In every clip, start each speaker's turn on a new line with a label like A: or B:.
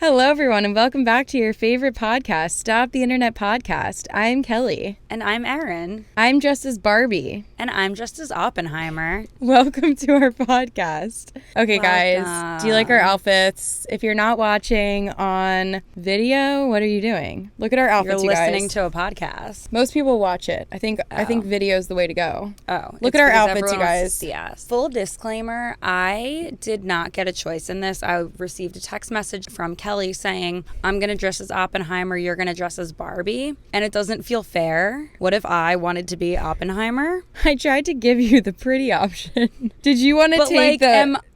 A: Hello, everyone, and welcome back to your favorite podcast, Stop the Internet Podcast. I'm Kelly.
B: And I'm Erin.
A: I'm dressed as Barbie.
B: And I'm dressed as Oppenheimer.
A: Welcome to our podcast. Okay, guys, do you like our outfits? If you're not watching on video, what are you doing? Look at our outfits,
B: You're
A: you guys.
B: listening to a podcast.
A: Most people watch it. I think video is the way to go.
B: Oh.
A: Look at our outfits, you guys.
B: Yes. Full disclaimer, I did not get a choice in this. I received a text message from Kelly saying, I'm going to dress as Oppenheimer, you're going to dress as Barbie. And it doesn't feel fair. What if I wanted to be Oppenheimer?
A: I tried to give you the pretty option. Did you want to take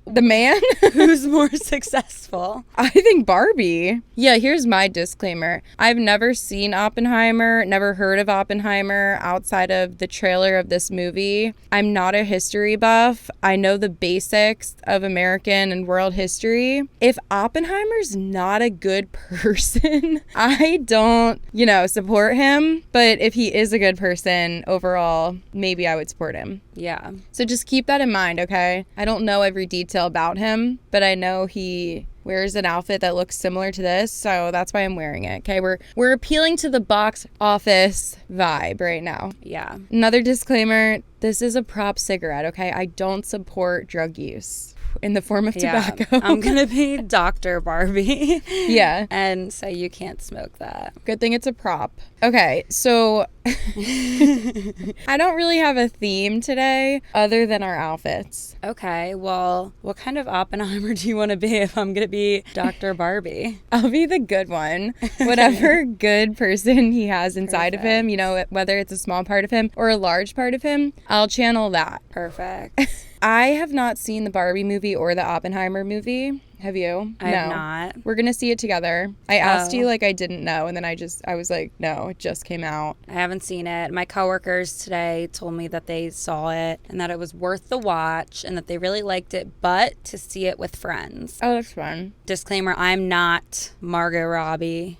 A: the man?
B: Who's more successful?
A: I think Barbie. Yeah, here's my disclaimer. I've never seen Oppenheimer, never heard of Oppenheimer outside of the trailer of this movie. I'm not a history buff. I know the basics of American and world history. If Oppenheimer's not a good person, I don't, support him. But if he is a good person overall, maybe I would support him.
B: Yeah.
A: So just keep that in mind, okay? I don't know every detail about him, but I know he wears an outfit that looks similar to this, so that's why I'm wearing it, okay? We're appealing to the box office vibe right now.
B: Yeah.
A: Another disclaimer, this is a prop cigarette, okay? I don't support drug use in the form of tobacco.
B: I'm gonna be Dr. Barbie.
A: Yeah.
B: And say you can't smoke that.
A: Good thing it's a prop. Okay, so I don't really have a theme today other than our outfits.
B: Okay, well, what kind of Oppenheimer do you want to be if I'm gonna be Dr. Barbie?
A: I'll be the good one. Whatever good person he has inside of him, whether it's a small part of him or a large part of him, I'll channel that.
B: Perfect.
A: I have not seen the Barbie movie or the Oppenheimer movie. Have you?
B: I have not.
A: We're going to see it together. I asked you like I didn't know, and then I was like, no, it just came out.
B: I haven't seen it. My coworkers today told me that they saw it and that it was worth the watch and that they really liked it, but to see it with friends.
A: Oh, that's fun.
B: Disclaimer, I'm not Margot Robbie.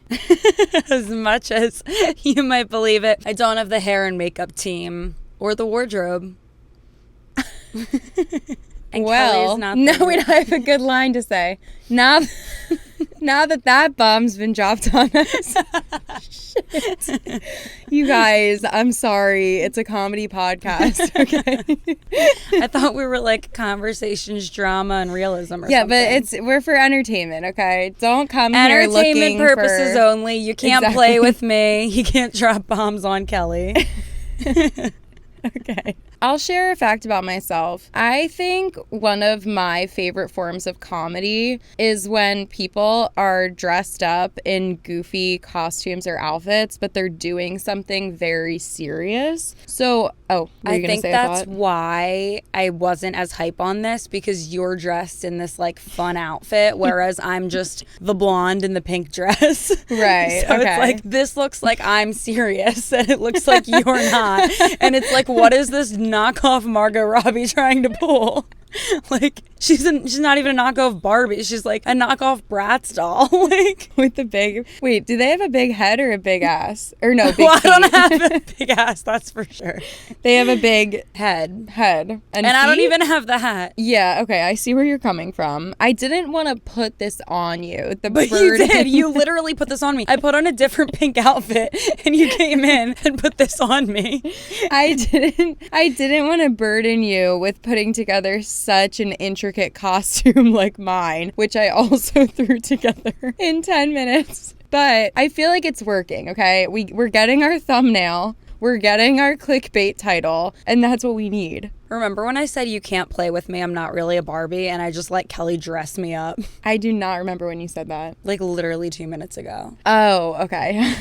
B: As much as you might believe it. I don't have the hair and makeup team or the wardrobe.
A: Well, now we have a good line to say. Now that bomb's been dropped on us. Shit. You guys, I'm sorry. It's a comedy podcast, okay?
B: I thought we were like conversations, drama, and realism or something.
A: Yeah, but we're for entertainment, okay? Don't come here looking
B: entertainment purposes only. You can't play with me. You can't drop bombs on Kelly.
A: Okay. I'll share a fact about myself. I think one of my favorite forms of comedy is when people are dressed up in goofy costumes or outfits, but they're doing something very serious. So,
B: I think that's why I wasn't as hype on this, because you're dressed in this like fun outfit, whereas I'm just the blonde in the pink dress.
A: Right.
B: So it's like, this looks like I'm serious and it looks like you're not. And it's like, what is this knockoff Margot Robbie trying to pull? Like, she's not even a knockoff Barbie. She's like a knockoff Bratz doll. Like,
A: with the big... Wait, do they have a big head or a big ass? Or no, big
B: well, I don't have a big ass, that's for sure.
A: They have a big
B: head.
A: And
B: I don't even have the hat.
A: Yeah, okay, I see where you're coming from. I didn't want to put this on you.
B: But you did. You literally put this on me. I put on a different pink outfit and you came in and put this on me.
A: I didn't want to burden you with putting together such an intricate costume like mine, which I also threw together in 10 minutes. But I feel like it's working, okay? We're getting our thumbnail, we're getting our clickbait title, and that's what we need.
B: Remember when I said you can't play with me, I'm not really a Barbie, and I just let Kelly dress me up?
A: I do not remember when you said that.
B: Like literally 2 minutes ago.
A: Oh, okay.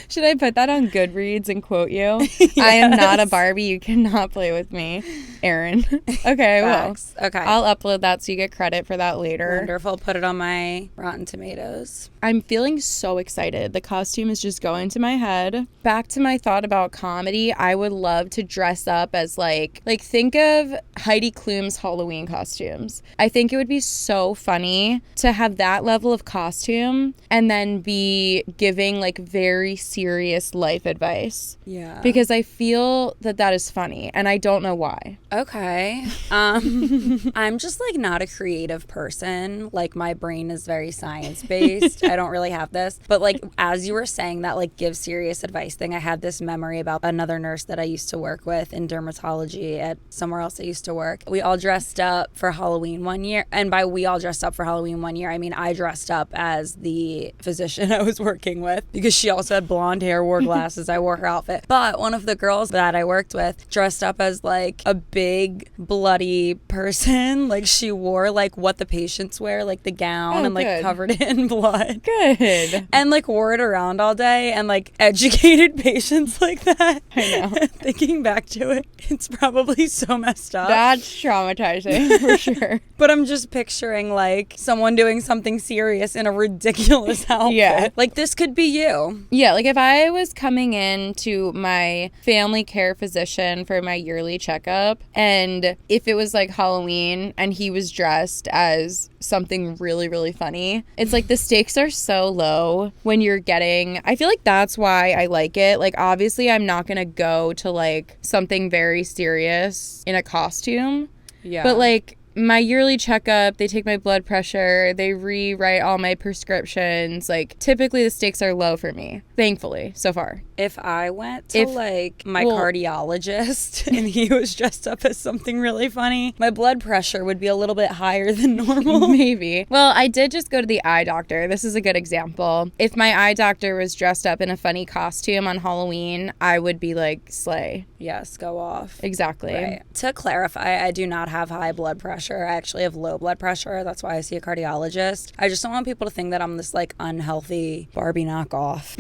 A: Should I put that on Goodreads and quote you? Yes. I am not a Barbie. You cannot play with me, Erin. Okay,
B: Facts.
A: well.
B: Okay.
A: I'll upload that so you get credit for that later.
B: Wonderful. Put it on my Rotten Tomatoes.
A: I'm feeling so excited. The costume is just going to my head. Back to my thought about comedy, I would love to dress up as as like think of Heidi Klum's Halloween costumes. I think it would be so funny to have that level of costume and then be giving like very serious life advice.
B: Yeah.
A: Because I feel that is funny and I don't know why.
B: Okay. I'm just like not a creative person. Like my brain is very science based. I don't really have this. But like as you were saying that like give serious advice thing, I had this memory about another nurse that I used to work with in dermatology at somewhere else I used to work. We all dressed up for Halloween one year. And by we all dressed up for Halloween one year, I mean I dressed up as the physician I was working with because she also had blonde hair, wore glasses. I wore her outfit. But one of the girls that I worked with dressed up as like a big bloody person. Like she wore like what the patients wear, like the gown and like covered it in blood.
A: Good.
B: And like wore it around all day and like educated patients like that.
A: I know.
B: Thinking back to it, it's probably so messed up.
A: That's traumatizing for sure.
B: But I'm just picturing like someone doing something serious in a ridiculous outfit.
A: Yeah.
B: Like this could be you.
A: Yeah, like if I was coming in to my family care physician for my yearly checkup and if it was like Halloween and he was dressed as something really, really funny, it's like the stakes are so low when you're getting, I feel like that's why I like it. Like obviously I'm not going to go to like something very serious in a costume.
B: Yeah.
A: But like my yearly checkup, they take my blood pressure, they rewrite all my prescriptions. Like typically the stakes are low for me, thankfully, so far.
B: If I went to like my cardiologist and he was dressed up as something really funny, my blood pressure would be a little bit higher than normal.
A: Maybe. Well, I did just go to the eye doctor. This is a good example. If my eye doctor was dressed up in a funny costume on Halloween, I would be like, slay.
B: Yes, go off.
A: Exactly.
B: Right. To clarify, I do not have high blood pressure. I actually have low blood pressure. That's why I see a cardiologist. I just don't want people to think that I'm this like unhealthy Barbie knockoff.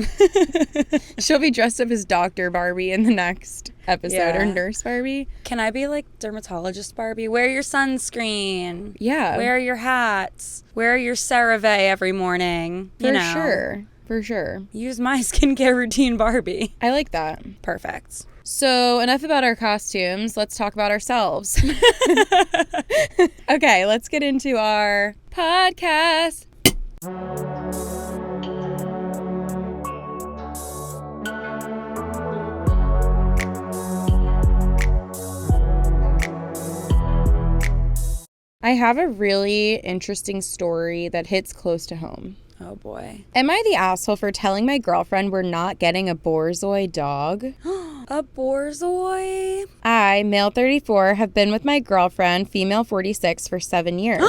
A: She'll be dressed up as Dr. Barbie in the next episode, or Nurse Barbie.
B: Can I be like Dermatologist Barbie? Wear your sunscreen.
A: Yeah.
B: Wear your hats. Wear your CeraVe every morning.
A: For sure.
B: Use my skincare routine, Barbie.
A: I like that.
B: Perfect.
A: So enough about our costumes. Let's talk about ourselves. Okay, let's get into our podcast. I have a really interesting story that hits close to home.
B: Oh boy.
A: Am I the asshole for telling my girlfriend we're not getting a Borzoi dog?
B: A Borzoi?
A: I, male 34, have been with my girlfriend, female 46, for 7 years.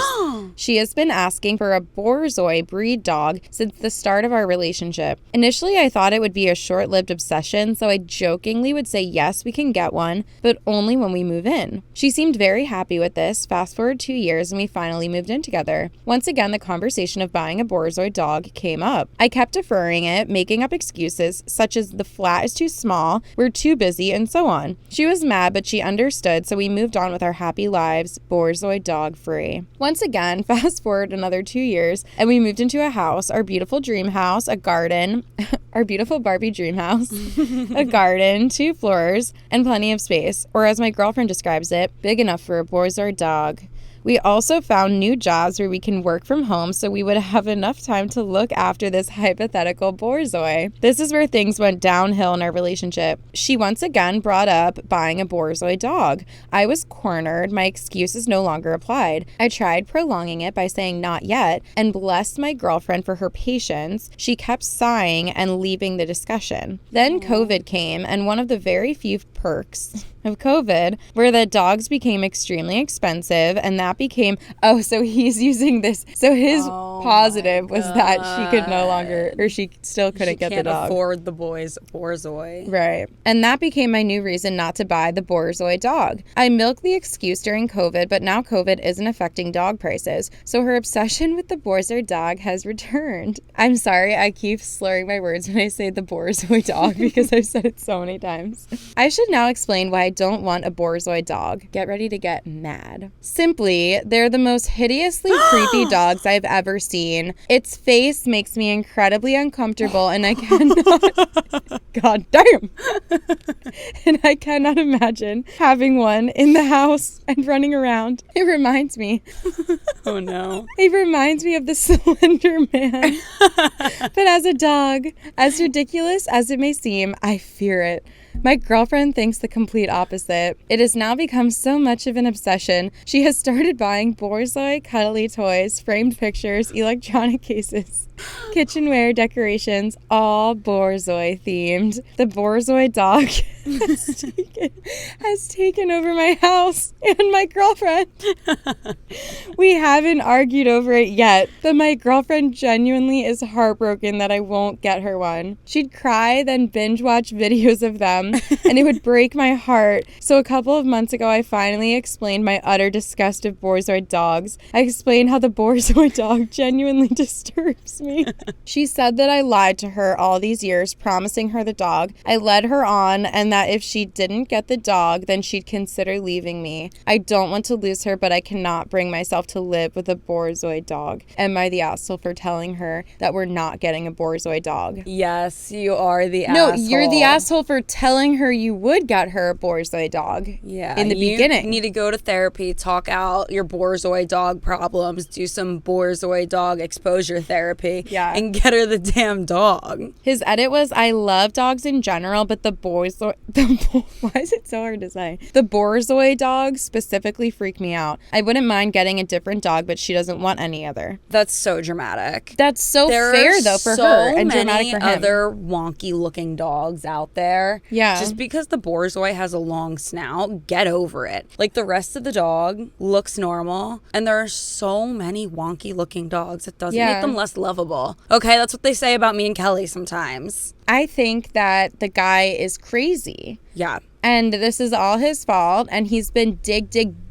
A: She has been asking for a Borzoi breed dog since the start of our relationship. Initially, I thought it would be a short-lived obsession, so I jokingly would say yes, we can get one, but only when we move in. She seemed very happy with this. Fast forward 2 years, and we finally moved in together. Once again, the conversation of buying a Borzoi dog came up. I kept deferring it, making up excuses such as the flat is too small, we're too busy, and so on. She was mad, but she understood, so we moved on with our happy lives, Borzoi dog free. Once again, fast forward another 2 years, and we moved into a house, our beautiful dream house, a garden, our beautiful Barbie dream house, a garden, 2 floors, and plenty of space, or as my girlfriend describes it, big enough for a Borzoi dog. We also found new jobs where we can work from home so we would have enough time to look after this hypothetical Borzoi. This is where things went downhill in our relationship. She once again brought up buying a Borzoi dog. I was cornered. My excuses no longer applied. I tried prolonging it by saying not yet and blessed my girlfriend for her patience. She kept sighing and leaving the discussion. Then COVID came, and one of the very few perks of COVID were that dogs became extremely expensive, and that became, so he's using this. So his positive was that she could no longer, or she still couldn't get the dog.
B: She can't afford the boys Borzoi.
A: Right. And that became my new reason not to buy the Borzoi dog. I milked the excuse during COVID, but now COVID isn't affecting dog prices, so her obsession with the Borzoi dog has returned. I'm sorry, I keep slurring my words when I say the Borzoi dog because I've said it so many times. I should now explain why I don't want a Borzoi dog. Get ready to get mad. Simply, they're the most hideously creepy dogs I've ever seen. Its face makes me incredibly uncomfortable, and I cannot... God damn! And I cannot imagine having one in the house and running around. It reminds me.
B: Oh, no.
A: It reminds me of the Slender Man. But as a dog, as ridiculous as it may seem, I fear it. My girlfriend thinks the complete opposite. It has now become so much of an obsession. She has started buying Borzoi cuddly toys, framed pictures, electronic cases, kitchenware, decorations, all Borzoi themed. The Borzoi dog has taken over my house and my girlfriend. We haven't argued over it yet, but my girlfriend genuinely is heartbroken that I won't get her one. She'd cry, then binge watch videos of them, and it would break my heart. So a couple of months ago, I finally explained my utter disgust of Borzoi dogs. I explained how the Borzoi dog genuinely disturbs me. She said that I lied to her all these years, promising her the dog. I led her on, and that if she didn't get the dog, then she'd consider leaving me. I don't want to lose her, but I cannot bring myself to live with a Borzoi dog. Am I the asshole for telling her that we're not getting a Borzoi dog?
B: Yes, you are the asshole.
A: No, you're the asshole for telling her you would get her a Borzoi dog.
B: Yeah,
A: in the beginning.
B: You need to go to therapy, talk out your Borzoi dog problems, do some Borzoi dog exposure therapy, and get her the damn dog.
A: His edit was, I love dogs in general, but the Borzoi... Why is it so hard to say? The Borzoi dogs specifically freak me out. I wouldn't mind getting a different dog, but she doesn't want any other.
B: That's so dramatic.
A: That's so fair, though, for her, and dramatic for him.
B: There are so many other wonky-looking dogs out there.
A: Yeah.
B: Just because the Borzoi has a long snout, get over it. Like, the rest of the dog looks normal, and there are so many wonky-looking dogs. It doesn't make them less lovable. Okay, that's what they say about me and Kelly sometimes.
A: I think that the guy is crazy.
B: Yeah.
A: And this is all his fault, and he's been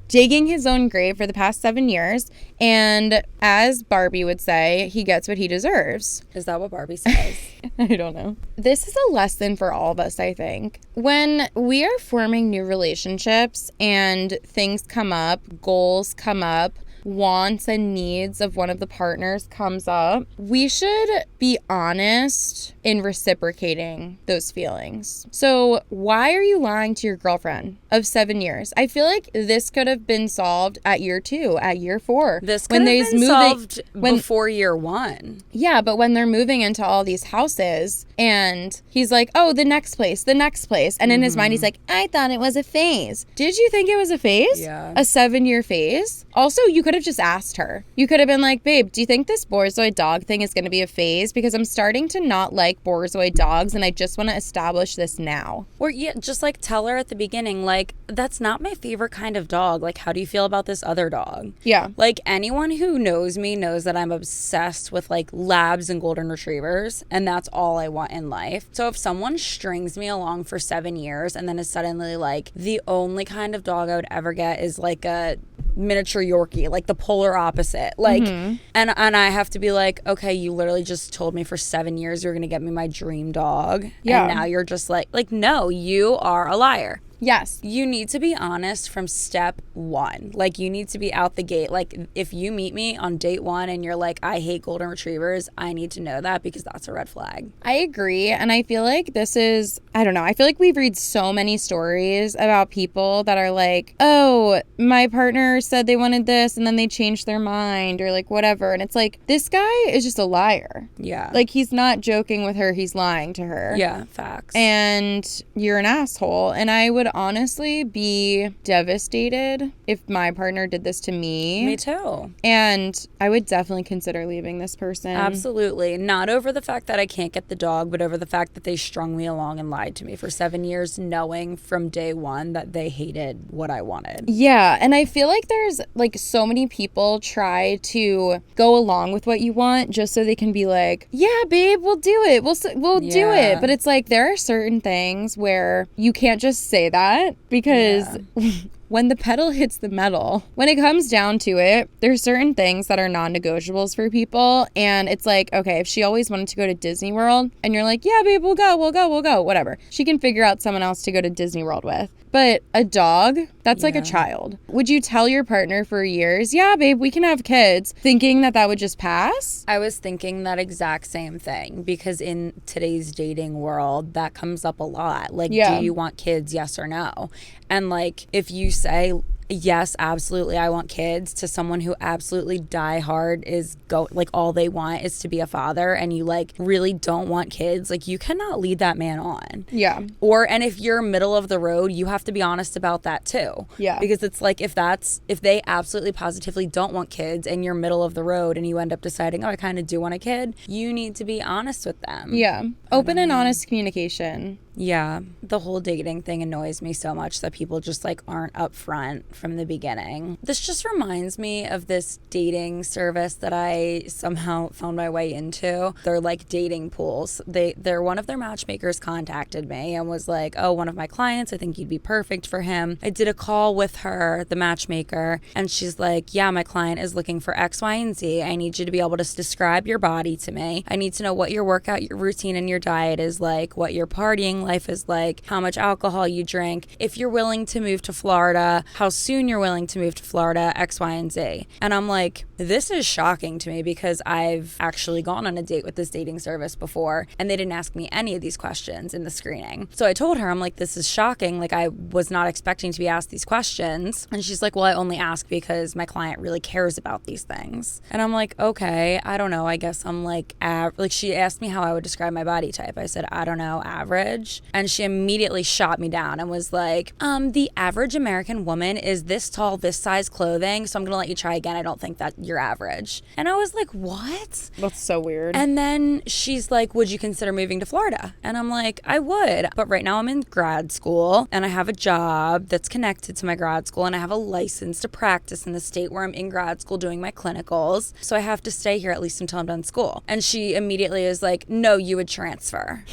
A: digging his own grave for the past 7 years. And as Barbie would say, he gets what he deserves.
B: Is that what Barbie says?
A: I don't know. This is a lesson for all of us, I think. When we are forming new relationships and things come up, goals come up, wants and needs of one of the partners comes up, we should be honest in reciprocating those feelings. So why are you lying to your girlfriend of 7 years? I feel like this could have been solved at year 2, at year 4.
B: This could have been solved before year 1.
A: Yeah, but when they're moving into all these houses and he's like, oh, the next place. And in his mind, he's like, I thought it was a phase. Did you think it was a phase?
B: Yeah.
A: A 7-year phase? Also, you could have just asked her. You could have been like, babe, do you think this Borzoi dog thing is going to be a phase? Because I'm starting to not like Borzoi dogs, and I just want to establish this now.
B: Or yeah, just like tell her at the beginning, like, that's not my favorite kind of dog. Like, how do you feel about this other dog?
A: Yeah.
B: Like, anyone who knows me knows that I'm obsessed with like labs and golden retrievers, and that's all I want in life. So if someone strings me along for 7 years and then is suddenly like, the only kind of dog I would ever get is like a miniature Yorkie, like the polar opposite, like, and I have to be like, okay, you literally just told me for 7 years you were gonna get me my dream dog, and now you're just like no, you are a liar.
A: Yes.
B: You need to be honest from step 1. Like, you need to be out the gate. Like, if you meet me on date 1 and you're like, I hate golden retrievers, I need to know that, because that's a red flag.
A: I agree. And I feel like this is, I don't know, I feel like we've read so many stories about people that are like, oh, my partner said they wanted this and then they changed their mind, or like whatever. And it's like, this guy is just a liar.
B: Yeah.
A: Like, he's not joking with her, he's lying to her.
B: Yeah, facts.
A: And you're an asshole. And I would honestly be devastated if my partner did this to me.
B: Me too.
A: And I would definitely consider leaving this person.
B: Absolutely. Not over the fact that I can't get the dog, but over the fact that they strung me along and lied to me for 7 years, knowing from day 1 that they hated what I wanted.
A: Yeah. And I feel like there's like so many people try to go along with what you want just so they can be like, yeah, babe, we'll do it. We'll do it. But it's like, there are certain things where you can't just say that, because when the pedal hits the metal, when it comes down to it, there's certain things that are non-negotiables for people. And it's like, okay, if she always wanted to go to Disney World and you're like, yeah, babe, we'll go, whatever. She can figure out someone else to go to Disney World with. But a dog, that's like a
B: Yeah.
A: child. Would you tell your partner for years, yeah, babe, we can have kids, thinking that that would just pass?
B: I was thinking that exact same thing because in today's dating world, that comes up a lot. Like,
A: Yeah.
B: do you want kids? Yes or no? And like, if you say, yes, absolutely, I want kids, to someone who absolutely die hard like all they want is to be a father, and you like really don't want kids, like you cannot lead that man on.
A: Yeah.
B: And if you're middle of the road, you have to be honest about that too.
A: Yeah.
B: Because it's like, if they absolutely positively don't want kids and you're middle of the road and you end up deciding, oh, I kind of do want a kid, you need to be honest with them.
A: Yeah. Open and honest communication.
B: Yeah, the whole dating thing annoys me so much that people just like aren't upfront from the beginning. This just reminds me of this dating service that I somehow found my way into. They're like dating pools. They're one of their matchmakers contacted me and was like, oh, one of my clients, I think you'd be perfect for him. I did a call with her, the matchmaker, and she's like, yeah, my client is looking for X, Y, and Z. I need you to be able to describe your body to me. I need to know what your workout, your routine, and your diet is like, what your partying life is like, how much alcohol you drink, if you're willing to move to Florida, how soon you're willing to move to Florida, X, Y, and Z. And I'm like, this is shocking to me because I've actually gone on a date with this dating service before and they didn't ask me any of these questions in the screening. So I told her, I'm like, this is shocking. Like, I was not expecting to be asked these questions. And she's like, well, I only ask because my client really cares about these things. And I'm like, okay, I don't know. I guess I'm like, she asked me how I would describe my body type. I said, I don't know, average. And she immediately shot me down and was like, the average American woman is this tall, this size clothing, so I'm gonna let you try again. I don't think that you're average. And I was like, what?
A: That's so weird.
B: And then she's like, would you consider moving to Florida? And I'm like, I would, but right now I'm in grad school and I have a job that's connected to my grad school and I have a license to practice in the state where I'm in grad school doing my clinicals, so I have to stay here at least until I'm done school. And she immediately is like, no, you would transfer.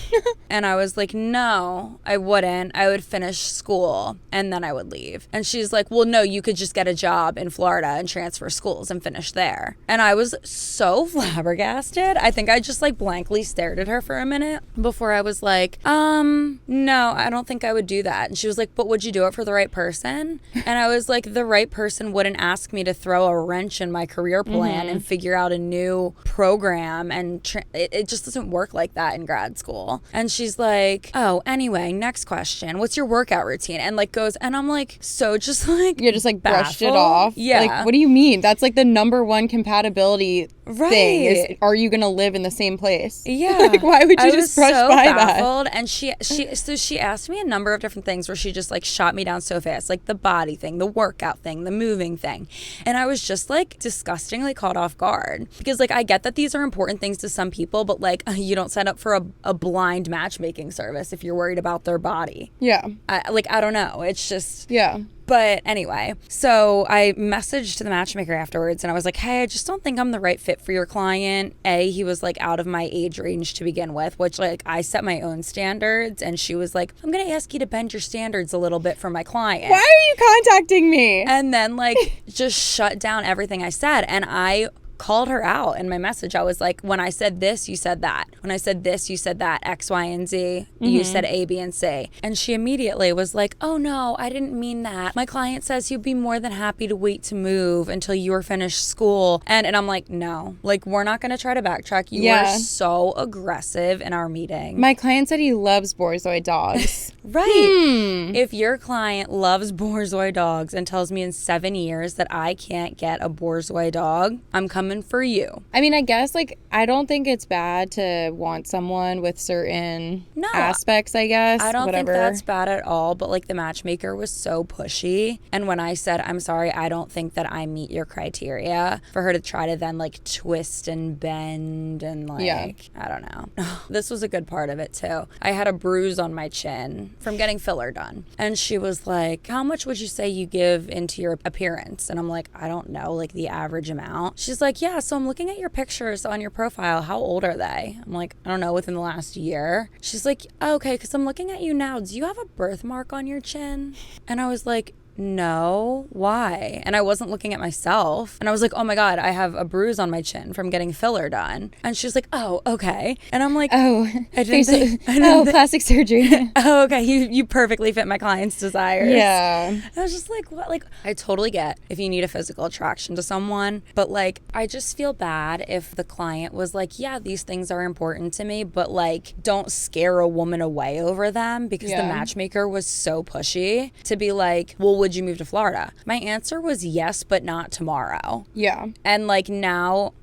B: And I was like, no, I wouldn't. I would finish school and then I would leave. And she's like, well, no, you could just get a job in Florida and transfer schools and finish there. And I was so flabbergasted. I think I just like blankly stared at her for a minute before I was like, no, I don't think I would do that. And she was like, but would you do it for the right person? And I was like, the right person wouldn't ask me to throw a wrench in my career plan and figure out a new program. And it just doesn't work like that in grad school. And she's like, oh, anyway, next question. What's your workout routine? And like goes, and I'm like, so just like,
A: you just like brushed it
B: baffled.
A: off.
B: Yeah.
A: Like, what do you mean? That's like the number one compatibility thing is,
B: Right.
A: are you going to live in the same place?
B: Yeah.
A: Like, why would you just brush by
B: baffled.
A: that?
B: And she asked me a number of different things where she just like shot me down so fast, like the body thing, the workout thing, the moving thing. And I was just like disgustingly caught off guard because like I get that these are important things to some people, but like you don't sign up for a blind matchmaking service if you're worried about their body.
A: Yeah.
B: I don't know. It's just...
A: Yeah.
B: But anyway, so I messaged the matchmaker afterwards and I was like, hey, I just don't think I'm the right fit for your client. He was like out of my age range to begin with, which like I set my own standards. And she was like, I'm going to ask you to bend your standards a little bit for my client.
A: Why are you contacting me?
B: And then like just shut down everything I said. And I called her out in my message. I was like, when I said this, you said that. When I said this, you said that. X, Y, and Z. You said A, B, and C. And she immediately was like, oh no, I didn't mean that. My client says he'd be more than happy to wait to move until you are finished school. And I'm like, no, like we're not going to try to backtrack. You were so aggressive in our meeting.
A: My client said he loves Borzoi dogs.
B: Right. If your client loves Borzoi dogs and tells me in 7 years that I can't get a Borzoi dog, I'm coming for you.
A: I mean, I guess, like, I don't think it's bad to want someone with certain aspects, I guess.
B: I don't think that's bad at all, but, like, the matchmaker was so pushy. And when I said, I'm sorry, I don't think that I meet your criteria, for her to try to then, like, twist and bend and, like, I don't know. This was a good part of it, too. I had a bruise on my chin from getting filler done. And she was like, how much would you say you give into your appearance? And I'm like, I don't know, like, the average amount. She's like, yeah, so I'm looking at your pictures on your profile. How old are they? I'm like, I don't know, within the last year. She's like, oh, okay, because I'm looking at you now. Do you have a birthmark on your chin? And I was like, no, why? And I wasn't looking at myself. And I was like, oh my God, I have a bruise on my chin from getting filler done. And she's like, oh, okay. And I'm like,
A: plastic surgery.
B: Oh, okay. You perfectly fit my client's desires.
A: Yeah.
B: I was just like, what? Like, I totally get if you need a physical attraction to someone, but like, I just feel bad if the client was like, yeah, these things are important to me, but like, don't scare a woman away over them, because the matchmaker was so pushy to be like, well, would you move to Florida? My answer was yes, but not tomorrow.
A: Yeah.
B: And like, now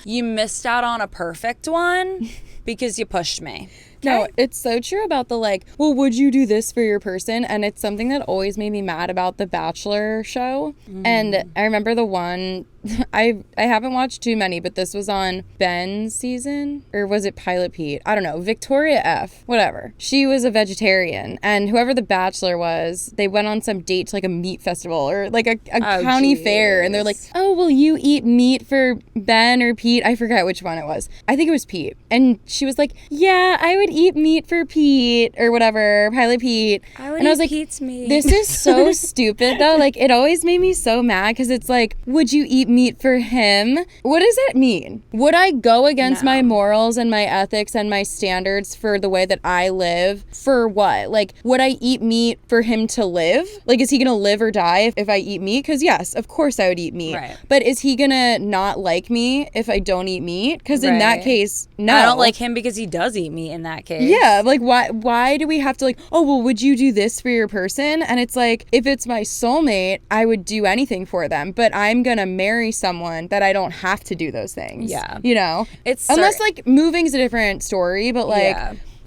B: you missed out on a perfect one because you pushed me.
A: No, it's so true about the like, well, would you do this for your person? And it's something that always made me mad about the Bachelor show. And I remember the one, I haven't watched too many, but this was on Ben's season, or was it Pilot Pete? I don't know. Victoria F, whatever. She was a vegetarian, and whoever the Bachelor was, they went on some date to like a meat festival or like a county fair, and they're like, oh, will you eat meat for Ben or Pete? I forget which one it was. I think it was Pete. And she was like, yeah, I would eat meat for Pete or whatever, Pilot Pete.
B: I was like, Pete's meat.
A: This is so stupid though. Like, it always made me so mad, because it's like, would you eat meat for him? What does that mean? Would I go against my morals and my ethics and my standards for the way that I live? For what? Like, would I eat meat for him to live? Like, is he gonna live or die if I eat meat? Because yes, of course I would eat meat.
B: Right.
A: But is he gonna not like me if I don't eat meat? Because in that case, no.
B: I don't like him because he does eat meat in that case.
A: Yeah, like why do we have to like, oh, well, would you do this for your person? And it's like, if it's my soulmate, I would do anything for them, but I'm gonna marry someone that I don't have to do those things.
B: Yeah.
A: You know?
B: It's
A: unless like moving's a different story, but like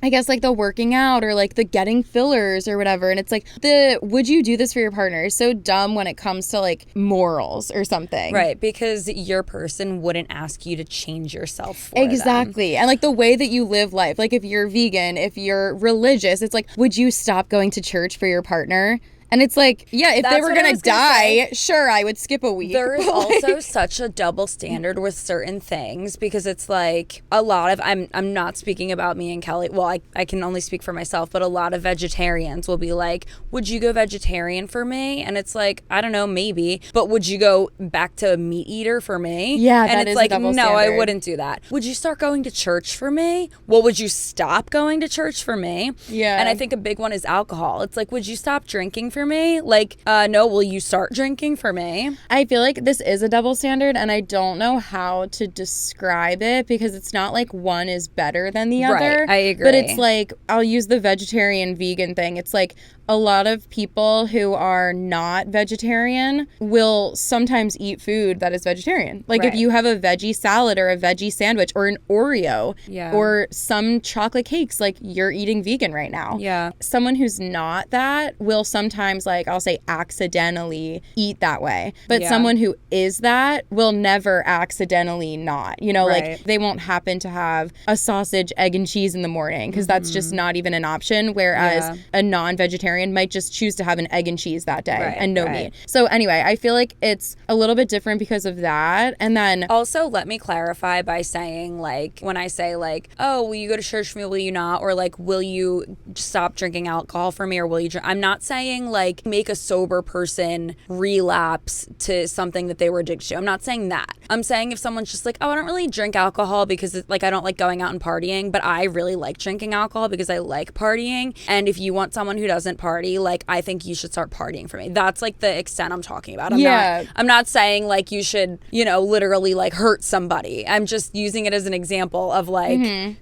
A: I guess like the working out or like the getting fillers or whatever. And it's like, the would you do this for your partner is so dumb when it comes to like morals or something.
B: Right, because your person wouldn't ask you to change yourself for
A: exactly
B: them.
A: And like the way that you live life, like if you're vegan, if you're religious, it's like, would you stop going to church for your partner? And it's like, yeah, if they were going to die, sure, I would skip a week.
B: There is also such a double standard with certain things, because it's like a lot of, I'm not speaking about me and Kelly. Well, I can only speak for myself, but a lot of vegetarians will be like, would you go vegetarian for me? And it's like, I don't know, maybe. But would you go back to a meat eater for me?
A: Yeah,
B: and
A: that
B: it's
A: is
B: like,
A: a double
B: no,
A: standard.
B: I wouldn't do that. Would you start going to church for me? Well, would you stop going to church for me?
A: Yeah.
B: And I think a big one is alcohol. It's like, would you stop drinking for me? Like, no, will you start drinking for me?
A: I feel like this is a double standard, and I don't know how to describe it, because it's not like one is better than the other.
B: Right, I agree.
A: But it's like, I'll use the vegetarian vegan thing. It's like, a lot of people who are not vegetarian will sometimes eat food that is vegetarian. Like if you have a veggie salad or a veggie sandwich or an Oreo or some chocolate cakes, like you're eating vegan right now.
B: Yeah.
A: Someone who's not that will sometimes, like, I'll say accidentally eat that way. But someone who is that will never accidentally not. You know, like they won't happen to have a sausage, egg, and cheese in the morning, because that's just not even an option. Whereas a non-vegetarian might just choose to have an egg and cheese that day and no meat. So anyway, I feel like it's a little bit different because of that. And then
B: also, let me clarify by saying, like, when I say like, oh, will you go to church for me, will you not? Or like, will you stop drinking alcohol for me, or will you drink? I'm not saying like make a sober person relapse to something that they were addicted to. I'm not saying that. I'm saying if someone's just like, oh, I don't really drink alcohol because like I don't like going out and partying, but I really like drinking alcohol because I like partying. And if you want someone who doesn't party, like, I think you should start partying for me. That's like the extent I'm talking about. I'm not saying like you should, you know, literally like hurt somebody. I'm just using it as an example of like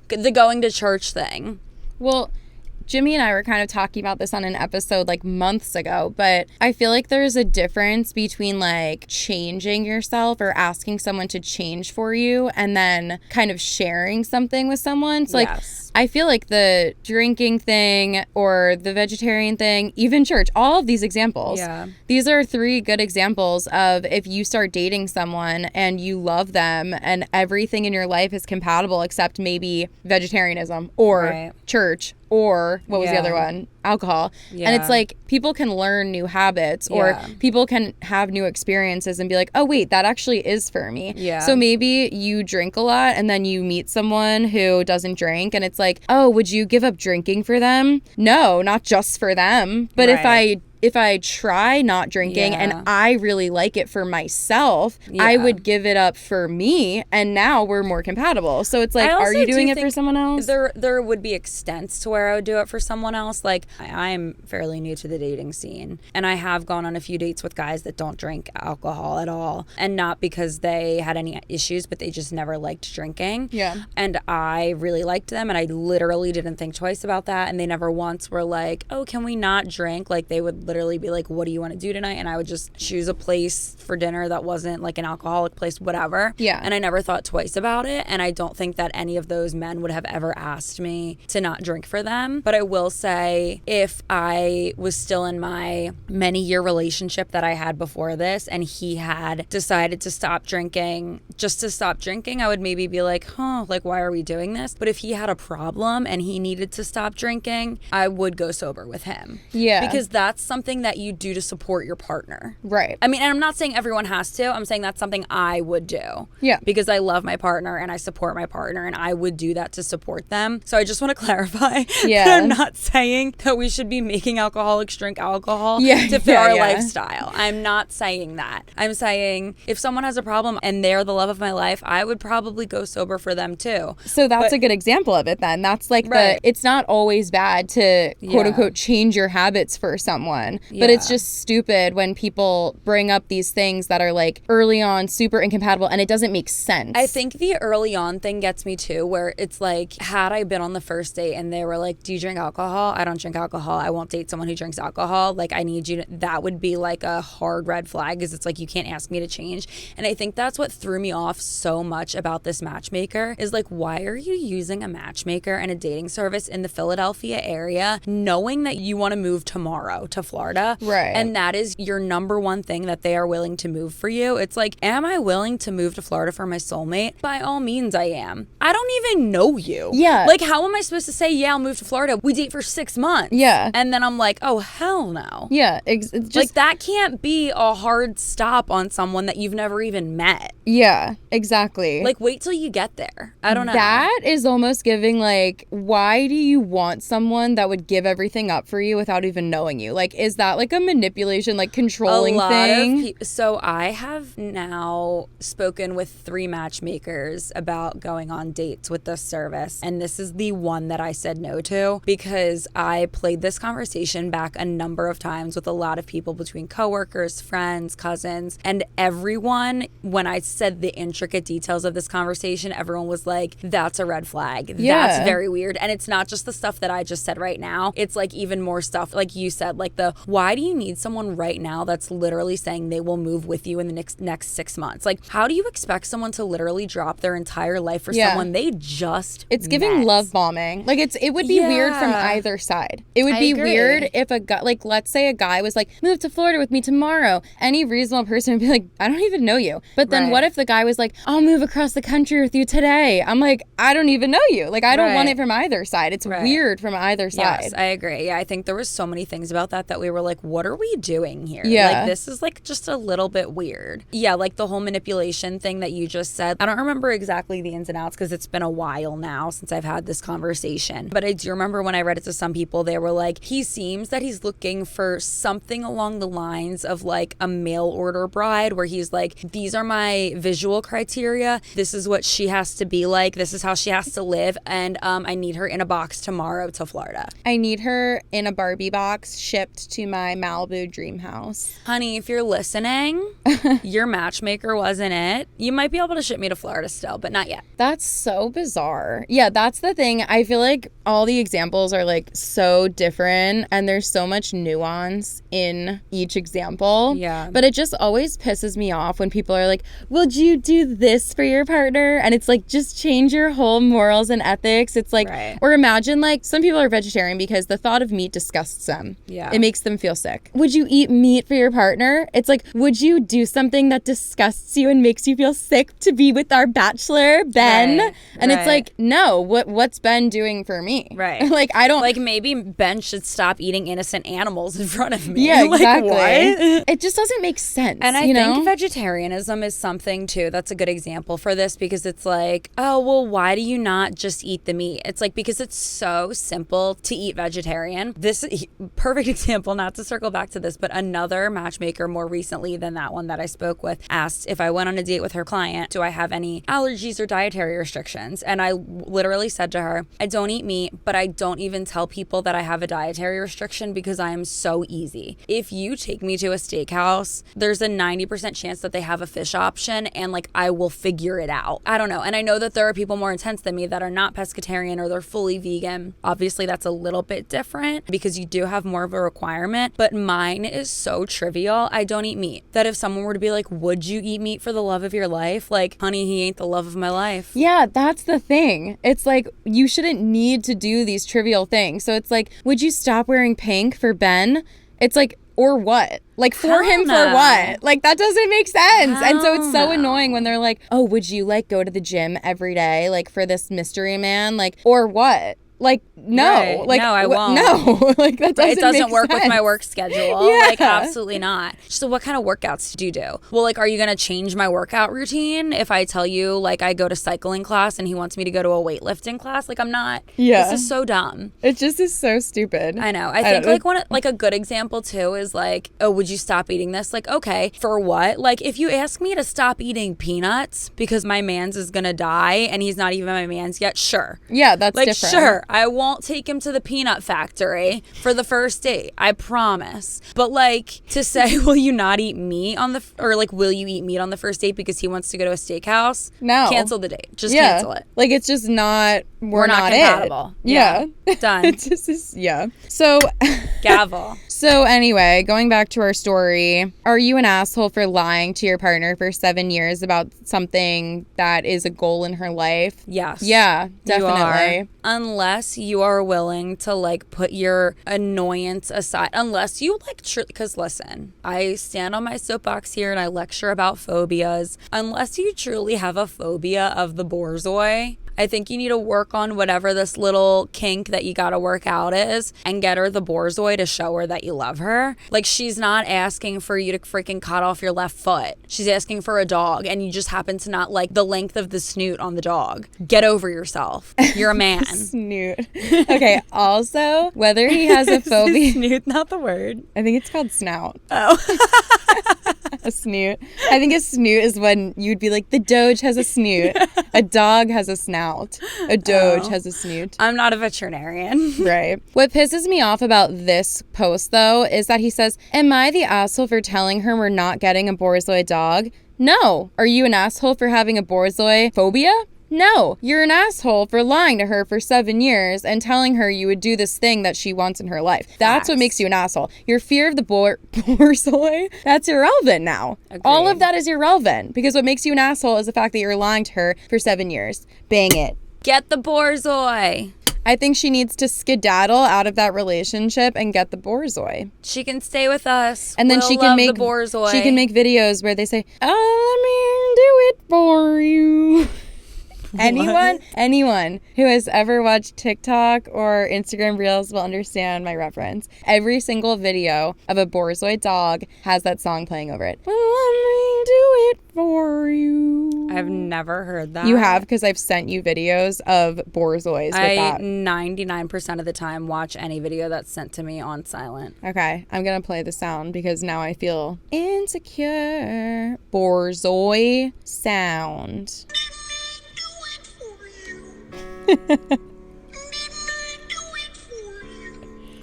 B: the going to church thing.
A: Well, Jimmy and I were kind of talking about this on an episode like months ago, but I feel like there's a difference between like changing yourself or asking someone to change for you and then kind of sharing something with someone. So like, I feel like the drinking thing or the vegetarian thing, even church, all of these examples, these are 3 good examples of if you start dating someone and you love them and everything in your life is compatible except maybe vegetarianism or church or what was the other one? Alcohol. And it's like people can learn new habits or people can have new experiences and be like, oh, wait, that actually is for me. So maybe you drink a lot and then you meet someone who doesn't drink and it's like, oh, would you give up drinking for them? No, not just for them. But if I if I try not drinking and I really like it for myself, I would give it up for me, and now we're more compatible. So it's like, are you doing it for someone else?
B: There would be extents to where I would do it for someone else. Like, I'm fairly new to the dating scene, and I have gone on a few dates with guys that don't drink alcohol at all, and not because they had any issues, but they just never liked drinking.
A: Yeah.
B: And I really liked them, and I literally didn't think twice about that, and they never once were like, oh, can we not drink? Like, they would literally be like, what do you want to do tonight? And I would just choose a place for dinner that wasn't like an alcoholic place, whatever.
A: Yeah.
B: And I never thought twice about it, and I don't think that any of those men would have ever asked me to not drink for them. But I will say, if I was still in my many-year relationship that I had before this, and he had decided to stop drinking, just to stop drinking, I would maybe be like, like, why are we doing this? But if he had a problem and he needed to stop drinking, I would go sober with him.
A: Yeah.
B: Because that's something that you do to support your partner.
A: Right.
B: I mean, and I'm not saying everyone has to. I'm saying that's something I would do.
A: Yeah.
B: Because I love my partner and I support my partner, and I would do that to support them. So I just want to clarify that I'm not saying that we should be making alcoholics drink alcohol to fit our lifestyle. I'm not saying that. I'm saying if someone has a problem and they're the love of my life, I would probably go sober for them too.
A: So that's a good example of it then. That's like it's not always bad to quote unquote change your habits for someone, but it's just stupid when people bring up these things that are like early on super incompatible and it doesn't make sense.
B: I think the early on thing gets me too, where it's like, had I been on the first date and they were like, do you drink alcohol? I don't drink alcohol. I won't date someone who drinks alcohol. Like, I need you to, that would be like a hard red flag, because it's like, you can't ask me to change. And I think that's what threw me off so much about this matchmaker, is like, why are you using a matchmaker and a dating service in the Philadelphia area knowing that you want to move tomorrow to Florida?
A: Right.
B: And that is your number one thing that they are willing to move for you. It's like, am I willing to move to Florida for my soulmate? By all means I am. I don't even know you.
A: Yeah.
B: Like, how am I supposed to say, yeah, I'll move to Florida? We date for 6 months.
A: Yeah.
B: And then I'm like, oh, hell no.
A: Yeah. It's just
B: like, that can't be a hard stop on someone that you've never even met.
A: Yeah, exactly.
B: Like, wait till you get there. I don't know.
A: That is almost giving, like, why do you want someone that would give everything up for you without even knowing you? Like, is that like a manipulation, like controlling thing?
B: So I have now spoken with 3 matchmakers about going on dates with this service, and this is the one that I said no to, because I played this conversation back a number of times with a lot of people, between coworkers, friends, cousins, and everyone, when I said the intricate details of this conversation, everyone was like, that's a red flag.
A: Yeah.
B: That's very weird. And it's not just the stuff that I just said right now. It's like even more stuff, like you said, like the, why do you need someone right now that's literally saying they will move with you in the next 6 months? Like, how do you expect someone to literally drop their entire life for someone they just
A: It's giving
B: met?
A: Love bombing. Like, it would be weird from either side. It would be weird if a guy, like, let's say a guy was like, move to Florida with me tomorrow. Any reasonable person would be like, I don't even know you. But then what if the guy was like, I'll move across the country with you today? I'm like, I don't even know you. Like, I don't want it from either side. It's weird from either side.
B: Yes, I agree. Yeah, I think there was so many things about that we were like, what are we doing here?
A: Yeah.
B: Like, this is like just a little bit weird. Yeah, like the whole manipulation thing that you just said. I don't remember exactly the ins and outs because it's been a while now since I've had this conversation. But I do remember when I read it to some people, they were like, he seems that he's looking for something along the lines of like a mail order bride, where he's like, these are my visual criteria. This is what she has to be like. This is how she has to live. And I need her in a box tomorrow to Florida.
A: I need her in a Barbie box shipped to my Malibu dream house.
B: Honey, if you're listening, your matchmaker wasn't it. You might be able to ship me to Florida still, but not yet.
A: That's so bizarre. Yeah, that's the thing. I feel like all the examples are like so different and there's so much nuance in each example.
B: Yeah.
A: But it just always pisses me off when people are like, would you do this for your partner? And it's like, just change your whole morals and ethics. It's like, or imagine like some people are vegetarian because the thought of meat disgusts them.
B: Yeah.
A: It makes them feel sick. Would you eat meat for your partner? It's like, would you do something that disgusts you and makes you feel sick to be with our bachelor, Ben? And it's like, no, what's Ben doing for me?
B: Right.
A: Like, I don't.
B: Like, maybe Ben should stop eating innocent animals in front of me.
A: Yeah,
B: like,
A: exactly.
B: What?
A: It just doesn't make sense.
B: And I think vegetarianism is something too. That's a good example for this, because it's like, oh, well, why do you not just eat the meat? It's like, because it's so simple to eat vegetarian. This perfect example. Well, not to circle back to this, but another matchmaker more recently than that one that I spoke with asked if I went on a date with her client, do I have any allergies or dietary restrictions? And I literally said to her, I don't eat meat, but I don't even tell people that I have a dietary restriction because I am so easy. If you take me to a steakhouse, there's a 90% chance that they have a fish option, and like I will figure it out. I don't know. And I know that there are people more intense than me that are not pescatarian or they're fully vegan. Obviously, that's a little bit different because you do have more of a requirement, but mine is so trivial. I don't eat meat. That if someone were to be like, would you eat meat for the love of your life? Like, honey, he ain't the love of my life.
A: Yeah, that's the thing. It's like, you shouldn't need to do these trivial things. So it's like, would you stop wearing pink for Ben? It's like, or what? Like, for him for what? Like, that doesn't make sense. And so it's so annoying when they're like, oh, would you like go to the gym every day, like for this mystery man? Like, or what? Like, no.
B: Right.
A: Like,
B: no, I won't.
A: No. Like, that doesn't
B: It doesn't
A: make
B: work
A: sense.
B: with my work schedule.
A: Yeah.
B: Like, absolutely not. So what kind of workouts do you do? Well, like, are you going to change my workout routine if I tell you, like, I go to cycling class and he wants me to go to a weightlifting class? Like, I'm not.
A: Yeah.
B: This is so dumb.
A: It just is so stupid.
B: I know. I think, like, a good example, too, is, like, oh, would you stop eating this? Like, okay, for what? Like, if you ask me to stop eating peanuts because my man's is going to die and he's not even my man's yet, sure.
A: Yeah, that's
B: like,
A: different.
B: Sure, I won't take him to the peanut factory for the first date. I promise. But like to say, will you not eat meat on the, or like, will you eat meat on the first date because he wants to go to a steakhouse?
A: No.
B: Cancel the date. Just cancel it.
A: Like, it's just not, we're not
B: compatible.
A: It. Yeah.
B: Done.
A: It just is, yeah. So.
B: Gavel.
A: So anyway, going back to our story, are you an asshole for lying to your partner for 7 years about something that is a goal in her life?
B: Yes.
A: Yeah, definitely.
B: You are. Unless you are willing to like put your annoyance aside. Unless you like, because listen, I stand on my soapbox here and I lecture about phobias. Unless you truly have a phobia of the Borzoi, I think you need to work on whatever this little kink that you got to work out is and get her the Borzoi to show her that you love her. Like, she's not asking for you to freaking cut off your left foot. She's asking for a dog and you just happen to not like the length of the snoot on the dog. Get over yourself. You're a man.
A: Snoot. Okay, also, whether he has a phobia.
B: Snoot, not the word.
A: I think it's called snout.
B: Oh.
A: A snoot. I think a snoot is when you'd be like, the Doge has a snoot. A dog has a snout. A Doge has a snoot.
B: I'm not a veterinarian.
A: Right. What pisses me off about this post, though, is that he says, am I the asshole for telling her we're not getting a Borzoi dog? No. Are you an asshole for having a Borzoi phobia? No, you're an asshole for lying to her for 7 years and telling her you would do this thing that she wants in her life. That's what makes you an asshole. Your fear of the Borzoi, that's irrelevant now.
B: Agreed.
A: All of that is irrelevant because what makes you an asshole is the fact that you're lying to her for 7 years. Bang it.
B: Get the Borzoi.
A: I think she needs to skedaddle out of that relationship and get the Borzoi.
B: She can stay with us.
A: And then
B: we'll
A: she can
B: love
A: make
B: the Borzoi.
A: She can make videos where they say, "Oh, let me do it for you." Anyone who has ever watched TikTok or Instagram Reels will understand my reference. Every single video of a Borzoi dog has that song playing over it. Well, let me do it for you.
B: I've never heard that.
A: You have, because I've sent you videos of Borzois with that.
B: 99% of the time watch any video that's sent to me on silent.
A: Okay, I'm going to play the sound because now I feel insecure. Borzoi sound.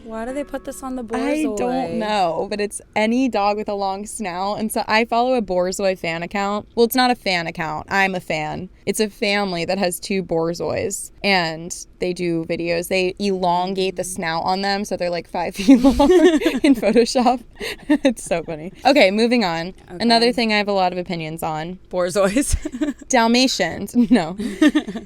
B: Why do they put this on the Borzoi?
A: I don't know, but it's any dog with a long snout. And so I follow a Borzoi fan account. Well, it's not a fan account. I'm a fan. It's a family that has 2 Borzois, and they do videos. They elongate the snout on them so they're like 5 feet long in Photoshop. It's so funny. Okay, moving on. Okay. Another thing I have a lot of opinions on.
B: Borzois.
A: Dalmatians. No.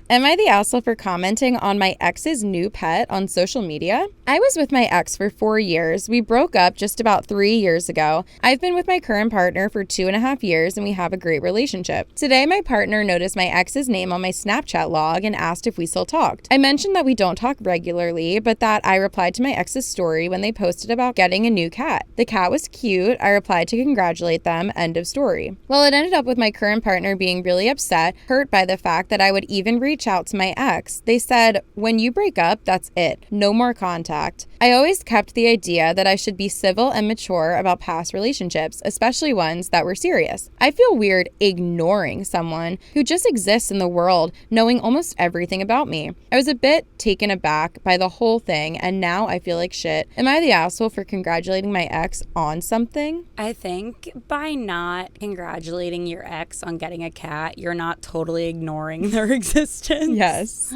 A: Am I the asshole for commenting on my ex's new pet on social media? I was with my ex for 4 years. We broke up just about 3 years ago. I've been with my current partner for 2.5 years and we have a great relationship. Today, my partner noticed my ex ex's name on my Snapchat log and asked if we still talked. I mentioned that we don't talk regularly, but that I replied to my ex's story when they posted about getting a new cat. The cat was cute. I replied to congratulate them. End of story. Well, it ended up with my current partner being really upset, hurt by the fact that I would even reach out to my ex. They said, when you break up, that's it. No more contact. I always kept the idea that I should be civil and mature about past relationships, especially ones that were serious. I feel weird ignoring someone who just exists in the world, knowing almost everything about me. I was a bit taken aback by the whole thing, and now I feel like shit. Am I the asshole for congratulating my ex on something?
B: I think by not congratulating your ex on getting a cat, you're not totally ignoring their existence.
A: Yes.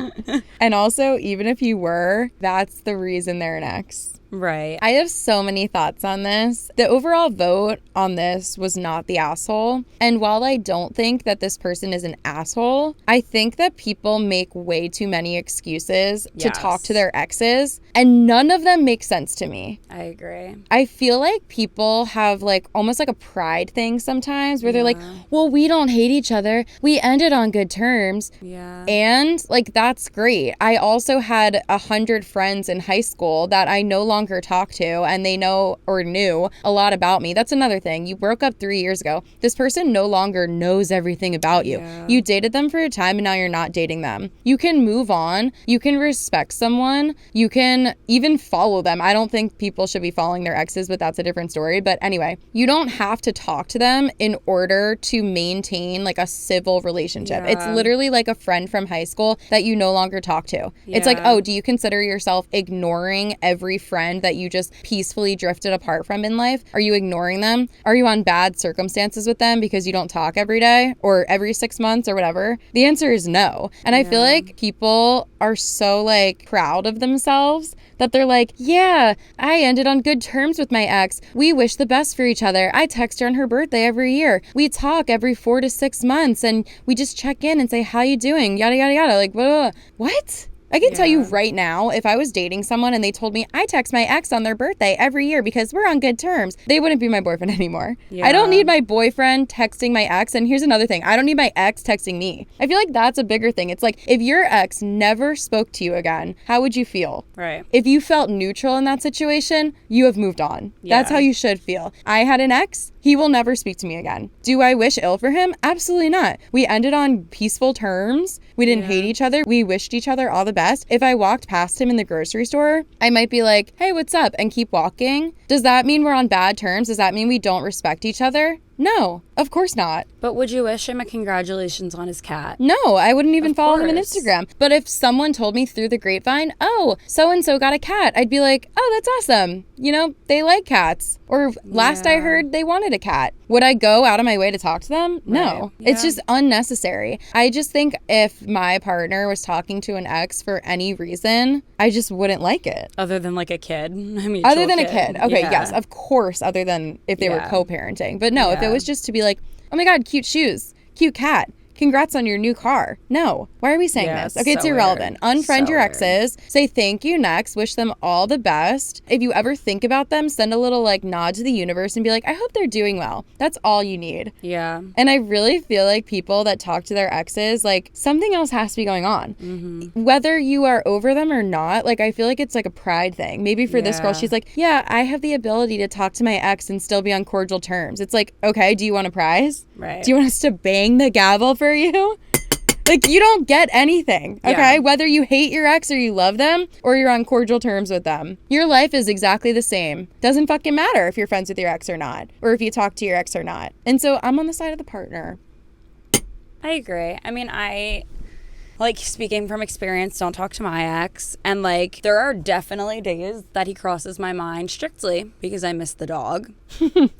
A: And also, even if you were, that's the reason they're an ex.
B: Right.
A: I have so many thoughts on this. The overall vote on this was not the asshole. And while I don't think that this person is an asshole, I think that people make way too many excuses to talk to their exes, and none of them make sense to me.
B: I agree.
A: I feel like people have like almost like a pride thing sometimes where they're like, well, we don't hate each other. We ended on good terms.
B: Yeah.
A: And like, that's great. I also had 100 friends in high school that I no longer talk to, and they know or knew a lot about me. That's another thing. You broke up 3 years ago. This person no longer knows everything about you. You dated them for a time and now you're not dating them. You can move on. You can respect someone. You can even follow them. I don't think people should be following their exes, but that's a different story. But anyway, you don't have to talk to them in order to maintain like a civil relationship. It's literally like a friend from high school that you no longer talk to. It's like, oh, do you consider yourself ignoring every friend that you just peacefully drifted apart from in life? Are you ignoring them? Are you on bad circumstances with them because you don't talk every day or every 6 months or whatever? The answer is no. And I feel like people are so like proud of themselves that they're like, yeah, I ended on good terms with my ex. We wish the best for each other. I text her on her birthday every year. We talk every 4 to 6 months and we just check in and say, how you doing? Yada, yada, yada. Like, blah, blah, blah. What? I can tell you right now, if I was dating someone and they told me I text my ex on their birthday every year because we're on good terms, they wouldn't be my boyfriend anymore. I don't need my boyfriend texting my ex. And here's another thing. I don't need my ex texting me. I feel like that's a bigger thing. It's like, if your ex never spoke to you again, how would you feel?
B: Right.
A: If you felt neutral in that situation, you have moved on. That's how you should feel. I had an ex. He will never speak to me again. Do I wish ill for him? Absolutely not. We ended on peaceful terms. We didn't hate each other. We wished each other all the best. If I walked past him in the grocery store, I might be like, hey, what's up? And keep walking. Does that mean we're on bad terms? Does that mean we don't respect each other? No, of course not.
B: But would you wish him a congratulations on his cat?
A: No, I wouldn't even follow him on Instagram. But if someone told me through the grapevine, oh, so-and-so got a cat, I'd be like, oh, that's awesome. You know, they like cats. Or last I heard, they wanted a cat. Would I go out of my way to talk to them? No. It's just unnecessary. I just think if my partner was talking to an ex for any reason, I just wouldn't like it.
B: Other than like a kid?
A: Other than a kid. Okay, yes, of course, other than if they were co-parenting. But no, if it was just to be like, oh my God, cute shoes, cute cat, congrats on your new car. No. Why are we saying this? Okay, it's irrelevant. Unfriend your exes. Say thank you next. Wish them all the best. If you ever think about them, send a little like nod to the universe and be like, I hope they're doing well. That's all you need.
B: Yeah.
A: And I really feel like people that talk to their exes, like something else has to be going on. Mm-hmm. Whether you are over them or not, like I feel like it's like a pride thing. Maybe for this girl, she's like, yeah, I have the ability to talk to my ex and still be on cordial terms. It's like, okay, do you want a prize?
B: Right.
A: Do you want us to bang the gavel for you? Like, you don't get anything, okay? Yeah. Whether you hate your ex or you love them or you're on cordial terms with them. Your life is exactly the same. Doesn't fucking matter if you're friends with your ex or not, or if you talk to your ex or not. And so I'm on the side of the partner.
B: I agree. I mean, like, speaking from experience, don't talk to my ex. And, like, there are definitely days that he crosses my mind strictly because I miss the dog.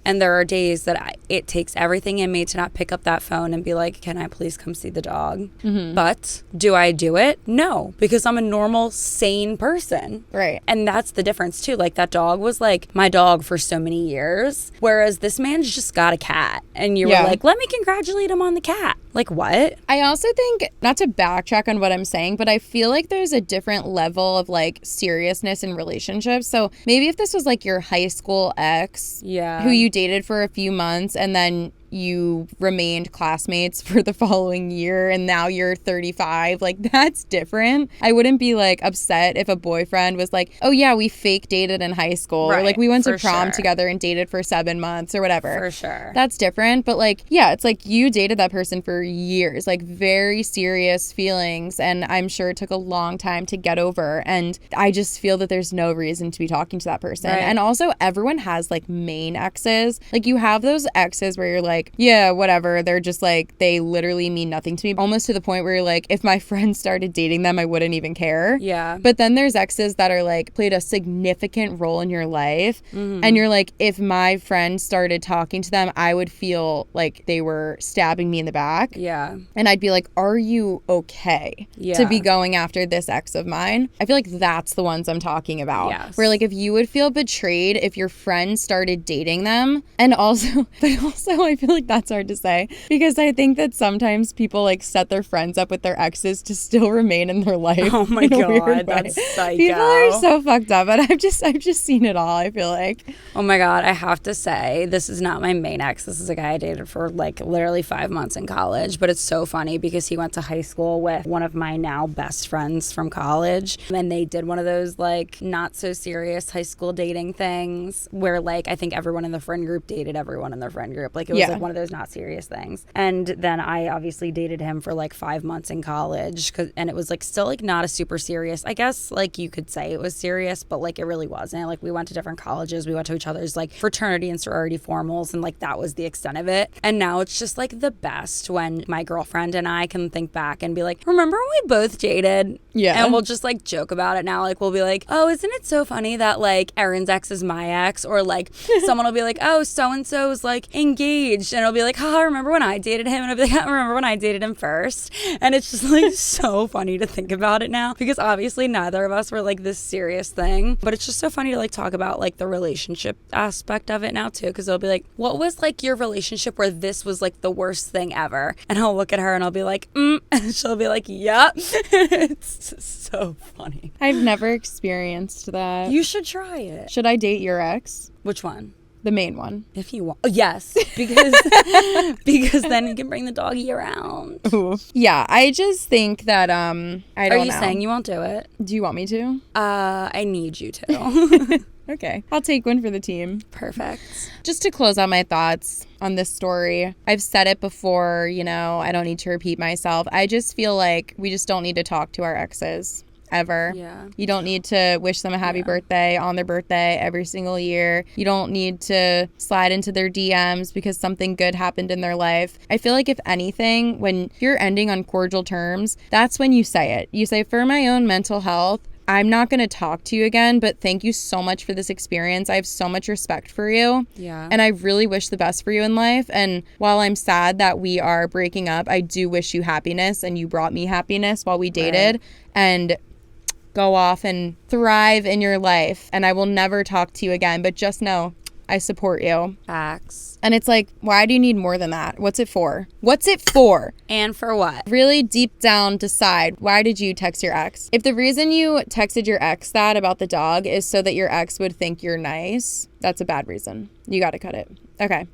B: And there are days that it takes everything in me to not pick up that phone and be like, can I please come see the dog? Mm-hmm. But do I do it? No, because I'm a normal, sane person.
A: Right.
B: And that's the difference, too. Like, that dog was, like, my dog for so many years. Whereas this man's just got a cat. And you were like, let me congratulate him on the cat. Like, what?
A: I also think, not to backtrack on what I'm saying, but I feel like there's a different level of, like, seriousness in relationships. So maybe if this was, like, your high school ex who you dated for a few months and then you remained classmates for the following year and now you're 35. Like, that's different. I wouldn't be like upset if a boyfriend was like, oh yeah, we fake dated in high school. Or like we went to prom together and dated for 7 months or whatever.
B: For sure.
A: That's different. But like, yeah, it's like you dated that person for years, like very serious feelings. And I'm sure it took a long time to get over. And I just feel that there's no reason to be talking to that person.
B: Right.
A: And also everyone has like main exes. Like you have those exes where you're like, yeah, whatever. They're just like, they literally mean nothing to me. Almost to the point where you're like, if my friend started dating them, I wouldn't even care.
B: Yeah.
A: But then there's exes that are like played a significant role in your life. Mm-hmm. And you're like, if my friend started talking to them, I would feel like they were stabbing me in the back.
B: Yeah.
A: And I'd be like, are you okay to be going after this ex of mine? I feel like that's the ones I'm talking about.
B: Yes.
A: Where like if you would feel betrayed if your friend started dating them. And also, but also I feel like that's hard to say because I think that sometimes people like set their friends up with their exes to still remain in their life.
B: Oh my God, that's psycho.
A: People are so fucked up, but I've just seen it all, I feel like.
B: Oh my God, I have to say, this is not my main ex. This is a guy I dated for like literally 5 months in college, but it's so funny because he went to high school with one of my now best friends from college, and they did one of those like not so serious high school dating things where like I think everyone in the friend group dated everyone in their friend group. Like it was like one of those not serious things. And then I obviously dated him for like 5 months in college, and it was like still like not a super serious, I guess like you could say it was serious, but like it really wasn't. Like we went to different colleges, we went to each other's like fraternity and sorority formals, and like that was the extent of it. And now it's just like the best when my girlfriend and I can think back and be like, remember when we both dated?
A: Yeah.
B: And we'll just like joke about it now. Like we'll be like, oh, isn't it so funny that like Erin's ex is my ex? Or like someone will be like, oh, so-and-so is like engaged, and it'll be like, haha, remember when I dated him? And I'll be like, remember when I dated him first? And it's just like so funny to think about it now because obviously neither of us were like this serious thing, but it's just so funny to like talk about like the relationship aspect of it now too, because they'll be like, what was like your relationship where this was like the worst thing ever? And I'll look at her and I'll be like, and she'll be like, yep. It's so funny.
A: I've never experienced that.
B: You should try it.
A: Should I date your ex?
B: Which one?
A: The main one.
B: If you want. Yes, because because then you can bring the doggy around.
A: Ooh. Yeah, I just think that I don't know.
B: Are you saying you won't do it?
A: Do you want me to?
B: I need you to.
A: Okay. I'll take one for the team.
B: Perfect.
A: Just to close out my thoughts on this story, I've said it before, you know, I don't need to repeat myself. I just feel like we just don't need to talk to our exes. Ever.
B: Yeah.
A: You don't need to wish them a happy birthday on their birthday every single year. You don't need to slide into their DMs because something good happened in their life. I feel like if anything, when you're ending on cordial terms, that's when you say it. You say, for my own mental health, I'm not going to talk to you again, but thank you so much for this experience. I have so much respect for you.
B: Yeah.
A: And I really wish the best for you in life. And while I'm sad that we are breaking up, I do wish you happiness, and you brought me happiness while we dated. Right. And go off and thrive in your life. And I will never talk to you again, but just know I support you.
B: Facts.
A: And it's like, why do you need more than that? What's it for? What's it for?
B: And for what?
A: Really deep down decide, why did you text your ex? If the reason you texted your ex that about the dog is so that your ex would think you're nice, that's a bad reason. You got to cut it. Okay.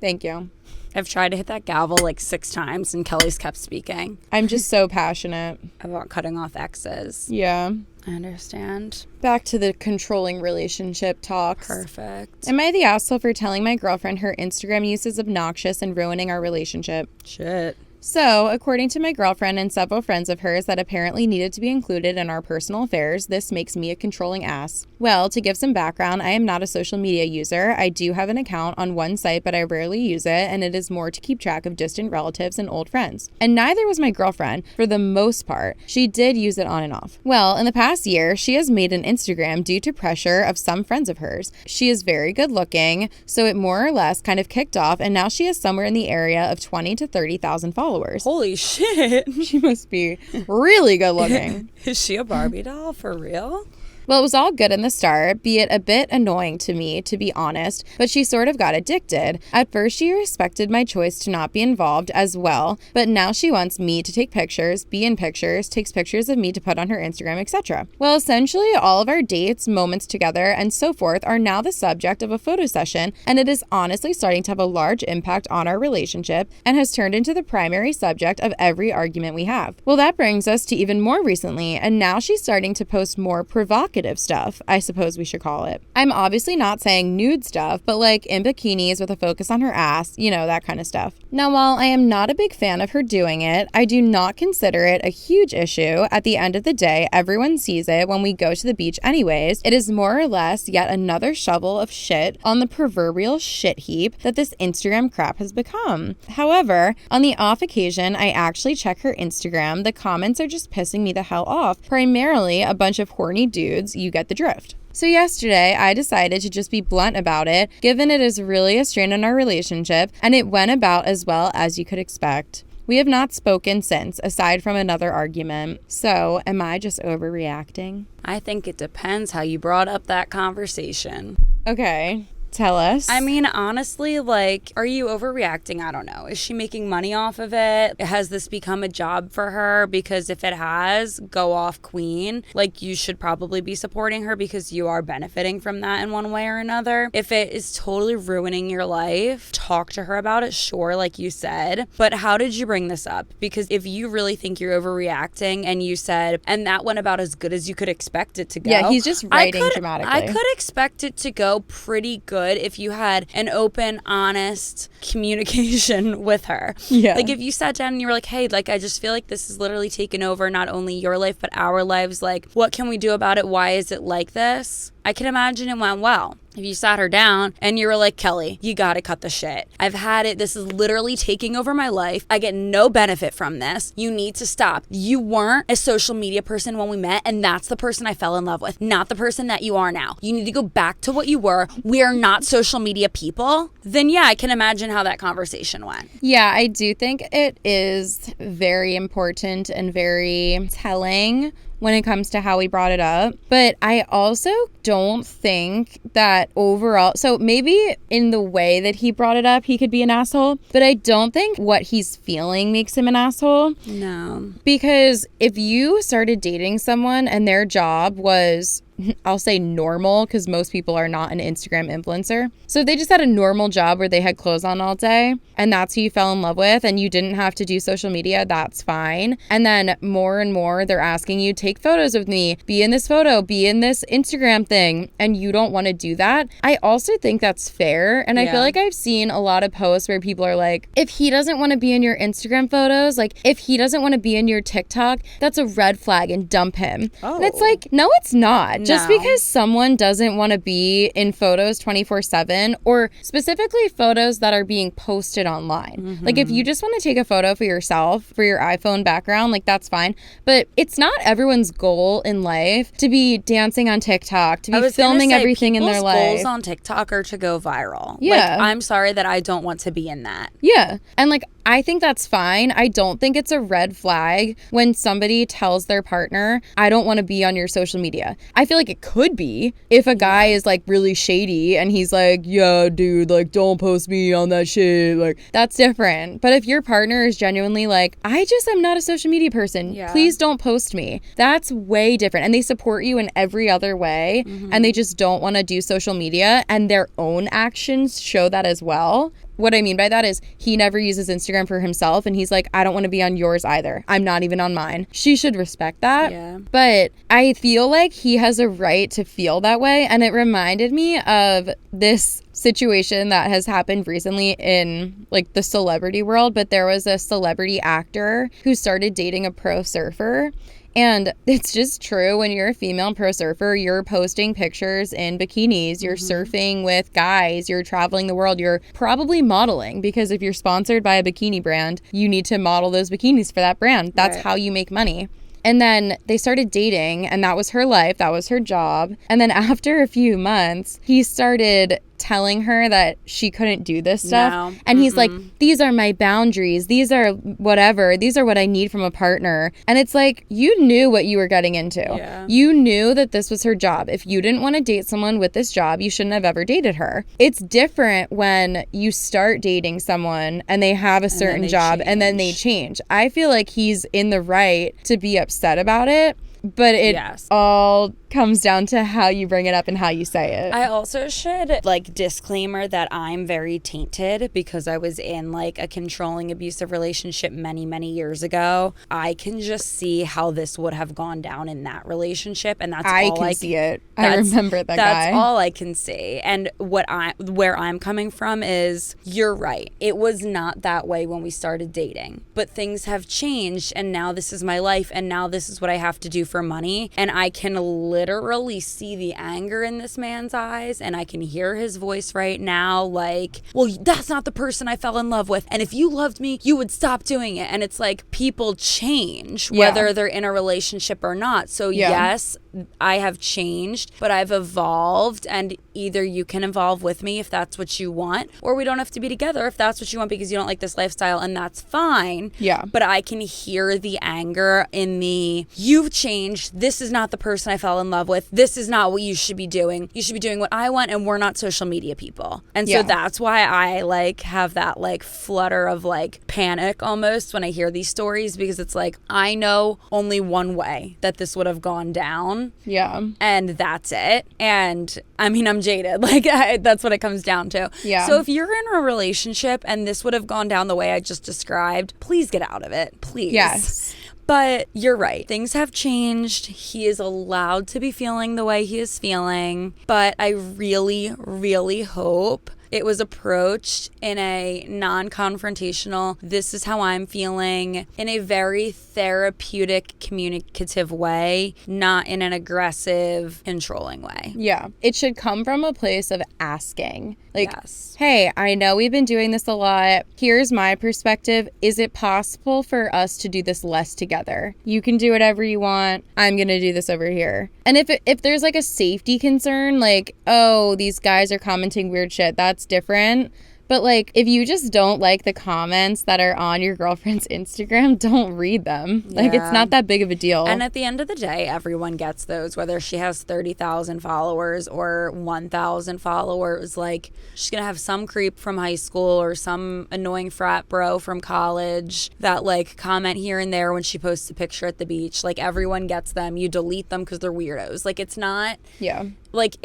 A: Thank you.
B: I've tried to hit that gavel like 6 times and Kelly's kept speaking.
A: I'm just so passionate
B: about cutting off exes.
A: Yeah.
B: I understand.
A: Back to the controlling relationship talks.
B: Perfect.
A: Am I the asshole for telling my girlfriend her Instagram use is obnoxious and ruining our relationship?
B: Shit.
A: So, according to my girlfriend and several friends of hers that apparently needed to be included in our personal affairs, this makes me a controlling ass. Well, to give some background, I am not a social media user. I do have an account on one site, but I rarely use it, and it is more to keep track of distant relatives and old friends. And neither was my girlfriend, for the most part. She did use it on and off. Well, in the past year, she has made an Instagram due to pressure of some friends of hers. She is very good looking, so it more or less kind of kicked off, and now she is somewhere in the area of 20 to 30,000 followers.
B: Holy shit.
A: She must be really good looking.
B: Is she a Barbie doll for real?
A: Well, it was all good in the start, be it a bit annoying to me, to be honest, but she sort of got addicted. At first, she respected my choice to not be involved as well, but now she wants me to take pictures, be in pictures, takes pictures of me to put on her Instagram, etc. Well, essentially, all of our dates, moments together, and so forth are now the subject of a photo session, and it is honestly starting to have a large impact on our relationship and has turned into the primary subject of every argument we have. Well, that brings us to even more recently, and now she's starting to post more provocative stuff, I suppose we should call it. I'm obviously not saying nude stuff, but like in bikinis with a focus on her ass, you know, that kind of stuff. Now, while I am not a big fan of her doing it, I do not consider it a huge issue. At the end of the day, everyone sees it when we go to the beach anyways. It is more or less yet another shovel of shit on the proverbial shit heap that this Instagram crap has become. However, on the off occasion I actually check her Instagram, the comments are just pissing me the hell off. Primarily a bunch of horny dudes, you get the drift. So yesterday, I decided to just be blunt about it, given it is really a strain on our relationship, and it went about as well as you could expect. We have not spoken since, aside from another argument. So, am I just overreacting?
B: I think it depends how you brought up that conversation.
A: Okay. Tell us.
B: I mean, honestly, like, are you overreacting? I don't know. Is she making money off of it? Has this become a job for her? Because if it has, go off queen. Like, you should probably be supporting her because you are benefiting from that in one way or another. If it is totally ruining your life, talk to her about it, sure, like you said. But how did you bring this up? Because if you really think you're overreacting and you said, and that went about as good as you could expect it to go.
A: Yeah, he's just writing dramatically.
B: I could expect it to go pretty good if you had an open, honest communication with her.
A: Yeah.
B: Like if you sat down and you were like, hey, like I just feel like this is literally taken over not only your life but our lives. Like, what can we do about it? Why is it like this? I can imagine it went well. If you sat her down and you were like, Kelly, you gotta cut the shit. I've had it. This is literally taking over my life. I get no benefit from this. You need to stop. You weren't a social media person when we met, and that's the person I fell in love with, not the person that you are now. You need to go back to what you were. We are not social media people. Then yeah, I can imagine how that conversation went.
A: Yeah, I do think it is very important and very telling when it comes to how we brought it up. But I also don't think that overall, so maybe in the way that he brought it up, he could be an asshole, but I don't think what he's feeling makes him an asshole.
B: No.
A: Because if you started dating someone and their job was, I'll say normal, because most people are not an Instagram influencer. So if they just had a normal job where they had clothes on all day and that's who you fell in love with and you didn't have to do social media, that's fine. And then more and more they're asking you, take photos with me, be in this photo, be in this Instagram thing, and you don't want to do that. I also think that's fair. And I feel like I've seen a lot of posts where people are like, if he doesn't want to be in your Instagram photos, like if he doesn't want to be in your TikTok, that's a red flag and dump him. Oh. And it's like, no, it's not. Just because someone doesn't want to be in photos 24/7, or specifically photos that are being posted online. Mm-hmm. Like if you just want to take a photo for yourself, for your iPhone background, like that's fine. But it's not everyone's goal in life to be dancing on TikTok, to be filming everything in their life.
B: People's goals on TikTok are to go viral.
A: Yeah.
B: Like, I'm sorry that I don't want to be in that.
A: Yeah. And like, I think that's fine. I don't think it's a red flag when somebody tells their partner, I don't want to be on your social media. I feel like it could be if a guy is like really shady and he's like, yeah, dude, like don't post me on that shit. Like that's different. But if your partner is genuinely like, I just am not a social media person. Yeah. Please don't post me. That's way different. And they support you in every other way. Mm-hmm. And they just don't want to do social media, and their own actions show that as well. What I mean by that is he never uses Instagram for himself, and he's like, I don't want to be on yours either. I'm not even on mine. She should respect that. Yeah. But I feel like he has a right to feel that way. And it reminded me of this situation that has happened recently in like the celebrity world. But there was a celebrity actor who started dating a pro surfer. And it's just true, when you're a female pro surfer, you're posting pictures in bikinis, you're surfing with guys, you're traveling the world, you're probably modeling, because if you're sponsored by a bikini brand, you need to model those bikinis for that brand. That's how you make money. And then they started dating, and that was her life, that was her job. And then after a few months, he started telling her that she couldn't do this stuff.
B: No.
A: And he's like, these are my boundaries. These are whatever. These are what I need from a partner. And it's like, you knew what you were getting into.
B: Yeah.
A: You knew that this was her job. If you didn't want to date someone with this job, you shouldn't have ever dated her. It's different when you start dating someone and they have a certain job and then they change. I feel like he's in the right to be upset about it. But it all comes down to how you bring it up and how you say it.
B: I also should, like, disclaimer that I'm very tainted because I was in, like, a controlling abusive relationship many, many years ago. I can just see how this would have gone down in that relationship, and that's all I can
A: see it. I remember that guy.
B: That's all I can see. And where I'm coming from is, you're right. It was not that way when we started dating, but things have changed, and now this is my life, and now this is what I have to do for money. And I can literally see the anger in this man's eyes, and I can hear his voice right now, like, well, that's not the person I fell in love with, and if you loved me, you would stop doing it. And it's like, people change whether they're in a relationship or not. So yes, I have changed, but I've evolved, and either you can evolve with me if that's what you want, or we don't have to be together if that's what you want because you don't like this lifestyle, and that's fine.
A: Yeah.
B: But I can hear the anger in the, you've changed, this is not the person I fell in love with, this is not what you should be doing. You should be doing what I want, and we're not social media people. And so that's why I, like, have that, like, flutter of, like, panic almost when I hear these stories, because it's like, I know only one way that this would have gone down.
A: Yeah.
B: And that's it. And I mean, I'm jaded. Like, that's what it comes down to.
A: Yeah.
B: So if you're in a relationship and this would have gone down the way I just described, please get out of it. Please.
A: Yes.
B: But you're right. Things have changed. He is allowed to be feeling the way he is feeling. But I really, really hope it was approached in a non-confrontational, this is how I'm feeling, in a very therapeutic, communicative way, not in an aggressive, controlling way.
A: Yeah. It should come from a place of asking. Like, hey, I know we've been doing this a lot. Here's my perspective. Is it possible for us to do this less together? You can do whatever you want. I'm going to do this over here. And if there's like a safety concern, like, oh, these guys are commenting weird shit, that's different. But, like, if you just don't like the comments that are on your girlfriend's Instagram, don't read them. Yeah. Like, it's not that big of a deal.
B: And at the end of the day, everyone gets those, whether she has 30,000 followers or 1,000 followers. Like, she's going to have some creep from high school or some annoying frat bro from college that, like, comment here and there when she posts a picture at the beach. Like, everyone gets them. You delete them because they're weirdos. Like, it's not...
A: Yeah.
B: Like,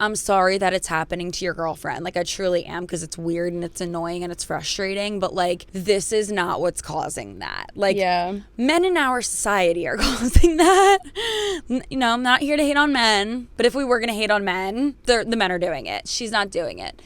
B: I'm sorry that it's happening to your girlfriend. Like, I truly am, because it's weird and it's annoying and it's frustrating. But, like, this is not what's causing that. Like, men in our society are causing that. You know, I'm not here to hate on men. But if we were going to hate on men, the men are doing it. She's not doing it.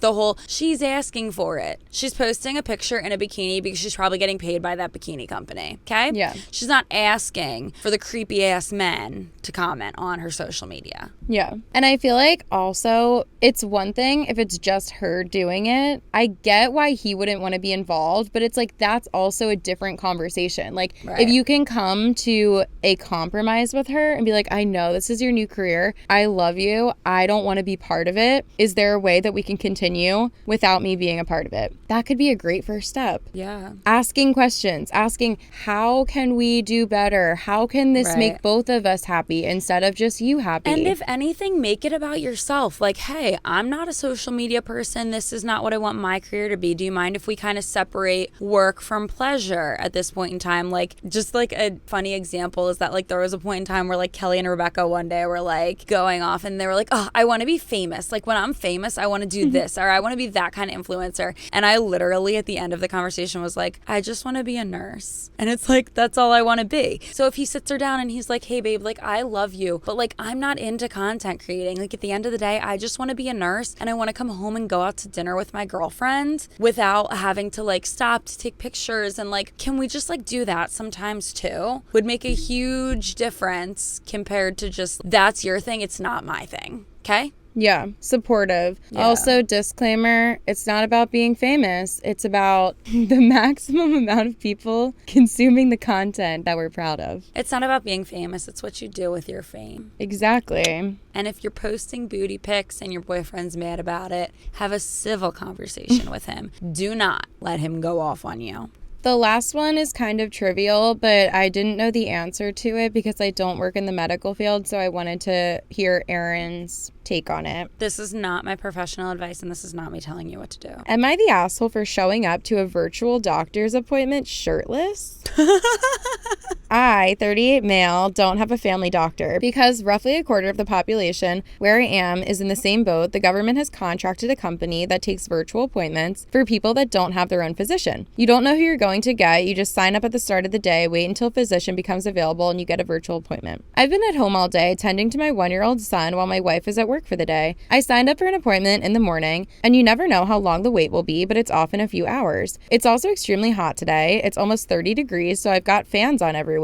B: She's asking for it. She's posting a picture in a bikini because she's probably getting paid by that bikini company. Okay?
A: Yeah.
B: She's not asking for the creepy-ass men to comment on her social media.
A: Yeah. And I feel like also it's one thing if it's just her doing it. I get why he wouldn't want to be involved, but it's like that's also a different conversation. Like, if you can come to a compromise with her and be like, I know this is your new career. I love you. I don't want to be part of it. Is there a way that we can continue without me being a part of it? That could be a great first step.
B: Yeah.
A: Asking questions, asking, how can we do better? How can this make both of us happy instead of just you happy?
B: And if anything, make it about yourself. Like, hey, I'm not a social media person. This is not what I want my career to be. Do you mind if we kind of separate work from pleasure at this point in time? Like, just like a funny example is that, like, there was a point in time where, like, Kelly and Rebecca one day were, like, going off and they were like, oh, I want to be famous. Like, when I'm famous, I want to do this, or I want to be that kind of influencer. And I literally at the end of the conversation was like, I just want to be a nurse. And it's like, that's all I want to be. So if he sits her down and he's like, hey, babe, like, I love you, but, like, I'm not into content creating. Like, at the end of the day, I just want to be a nurse and I want to come home and go out to dinner with my girlfriend without having to, like, stop to take pictures. And, like, can we just, like, do that sometimes too? Would make a huge difference compared to just, that's your thing, it's not my thing. Okay?
A: Yeah, supportive.
B: Yeah.
A: Also, disclaimer, it's not about being famous. It's about the maximum amount of people consuming the content that we're proud of.
B: It's not about being famous. It's what you do with your fame.
A: Exactly.
B: And if you're posting booty pics and your boyfriend's mad about it, have a civil conversation with him. Do not let him go off on you.
A: The last one is kind of trivial, but I didn't know the answer to it because I don't work in the medical field, so I wanted to hear Erin's take on it.
B: This is not my professional advice, and this is not me telling you what to do.
A: Am I the asshole for showing up to a virtual doctor's appointment shirtless? I, 38 male, don't have a family doctor because roughly a quarter of the population where I am is in the same boat. The government has contracted a company that takes virtual appointments for people that don't have their own physician. You don't know who you're going to get. You just sign up at the start of the day, wait until a physician becomes available, and you get a virtual appointment. I've been at home all day tending to my 1-year-old son while my wife is at work for the day. I signed up for an appointment in the morning, and you never know how long the wait will be, but it's often a few hours. It's also extremely hot today. It's almost 30 degrees, so I've got fans on everywhere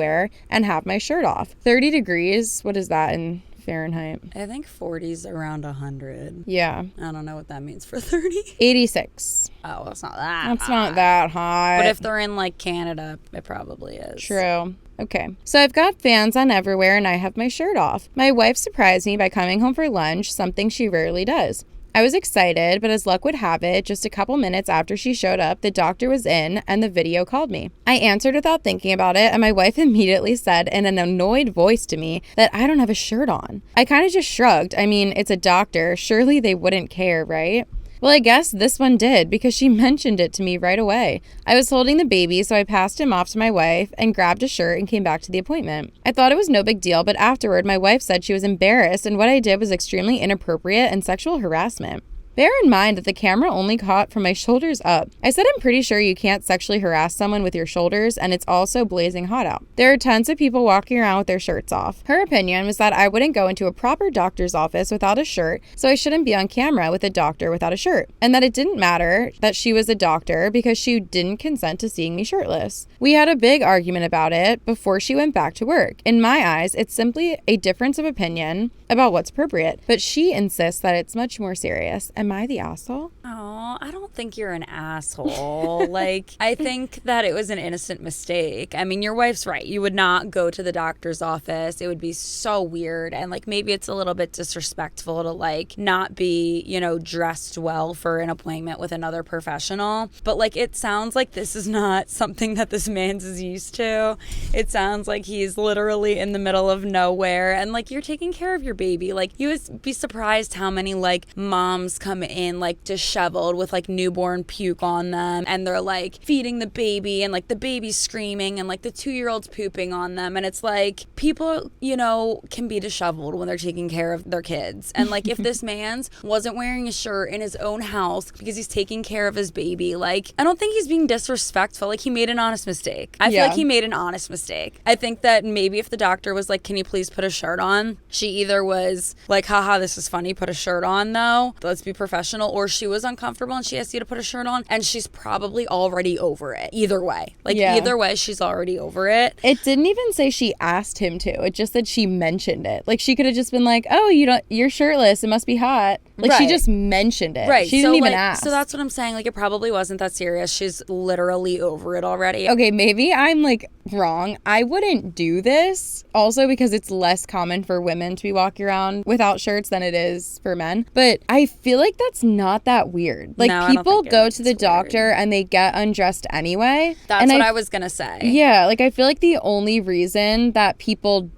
A: and have my shirt off. 30 degrees, what is that in Fahrenheit?
B: I think 40's around 100.
A: Yeah.
B: I don't know what that means for 30.
A: 86.
B: Oh, well, it's not that
A: That's
B: hot.
A: not that hot.
B: But if they're in, like, Canada, it probably is.
A: True. Okay, so I've got fans on everywhere and I have my shirt off. My wife surprised me by coming home for lunch, something she rarely does. I was excited, but as luck would have it, just a couple minutes after she showed up, the doctor was in and the video called me. I answered without thinking about it, and my wife immediately said in an annoyed voice to me that I don't have a shirt on. I kind of just shrugged. I mean, it's a doctor. Surely they wouldn't care, right? Well, I guess this one did because she mentioned it to me right away. I was holding the baby, so I passed him off to my wife and grabbed a shirt and came back to the appointment. I thought it was no big deal, but afterward, my wife said she was embarrassed and what I did was extremely inappropriate and sexual harassment. Bear in mind that the camera only caught from my shoulders up. I said I'm pretty sure you can't sexually harass someone with your shoulders, and it's also blazing hot out. There are tons of people walking around with their shirts off. Her opinion was that I wouldn't go into a proper doctor's office without a shirt, so I shouldn't be on camera with a doctor without a shirt. And that it didn't matter that she was a doctor because she didn't consent to seeing me shirtless. We had a big argument about it before she went back to work. In my eyes, it's simply a difference of opinion about what's appropriate, but she insists that it's much more serious. Am I the asshole?
B: Oh, I don't think you're an asshole. Like, I think that it was an innocent mistake. I mean, your wife's right. You would not go to the doctor's office. It would be so weird. And, like, maybe it's a little bit disrespectful to, like, not be, you know, dressed well for an appointment with another professional. But, like, it sounds like this is not something that this man's is used to. It sounds like he's literally in the middle of nowhere. And, like, you're taking care of your baby. Like, you would be surprised how many, like, moms come in, like, disheveled with, like, newborn puke on them, and they're, like, feeding the baby, and, like, the baby's screaming, and, like, the 2-year-old's pooping on them, and it's, like, people, you know, can be disheveled when they're taking care of their kids, and, like, if this man's wasn't wearing a shirt in his own house because he's taking care of his baby, like, I don't think he's being disrespectful. Like, he made an honest mistake. I feel like he made an honest mistake. I think that maybe if the doctor was like, can you please put a shirt on, she either was like, haha, this is funny, put a shirt on though, let's be professional, or she was uncomfortable and she asked you to put a shirt on and she's probably already over it. Either way. Like, either way, she's already over it.
A: It didn't even say she asked him to. It just said she mentioned it. Like, she could have just been like, oh, you're shirtless, it must be hot. Like, she just mentioned it.
B: Right.
A: She didn't even ask.
B: So that's what I'm saying. Like, it probably wasn't that serious. She's literally over it already.
A: Okay, maybe I'm, like, wrong. I wouldn't do this. Also because it's less common for women to be walking around without shirts than it is for men. But I feel like that's not that weird. Like,
B: no,
A: people go to the doctor and they get undressed anyway.
B: That's what I was going to say.
A: Yeah, like, I feel like the only reason that people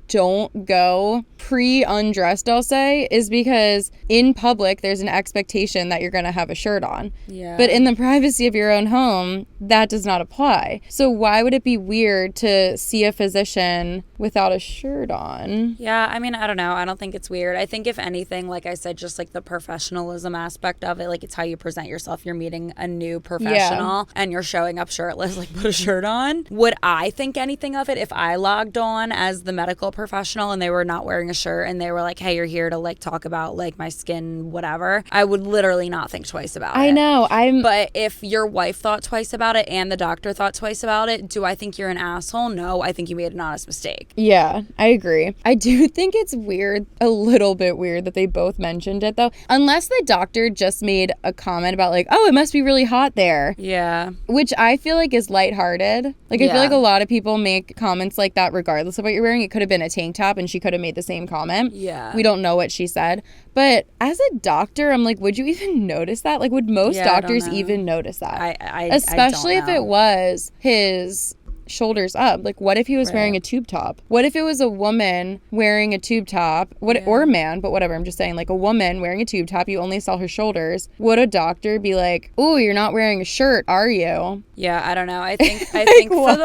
A: don't go pre-undressed, I'll say, is because in public there's an expectation that you're going to have a shirt on.
B: Yeah.
A: But in the privacy of your own home, that does not apply. So why would it be weird to see a physician without a shirt on?
B: Yeah, I mean, I don't know. I don't think it's weird. I think if anything, like I said, just like the professionalism aspect of it, like it's how you present yourself. You're meeting a new professional and you're showing up shirtless, like put a shirt on. Would I think anything of it if I logged on as the medical professional and they were not wearing a shirt and they were like, hey, you're here to like talk about like my skin, whatever? I would literally not think twice about it.
A: I know.
B: But if your wife thought twice about it and the doctor thought twice about it, do I think you're an asshole? No, I think you made an honest mistake. like.
A: Yeah, I agree. I do think it's weird, a little bit weird that they both mentioned it though. Unless the doctor just made a comment about like, oh, it must be really hot there.
B: Yeah.
A: Which I feel like is lighthearted. Like, I feel like a lot of people make comments like that regardless of what you're wearing. It could have been a tank top and she could have made the same comment.
B: Yeah.
A: We don't know what she said. But as a doctor, I'm like, would you even notice that? Like, would most doctors even notice that? Especially if it was his shoulders up. Like, what if he was wearing a tube top? What if it was a woman wearing a tube top? Or a man, but whatever. I'm just saying, like, a woman wearing a tube top, you only saw her shoulders. Would a doctor be like, "Oh, you're not wearing a shirt, are you?"
B: Yeah, I don't know. I think for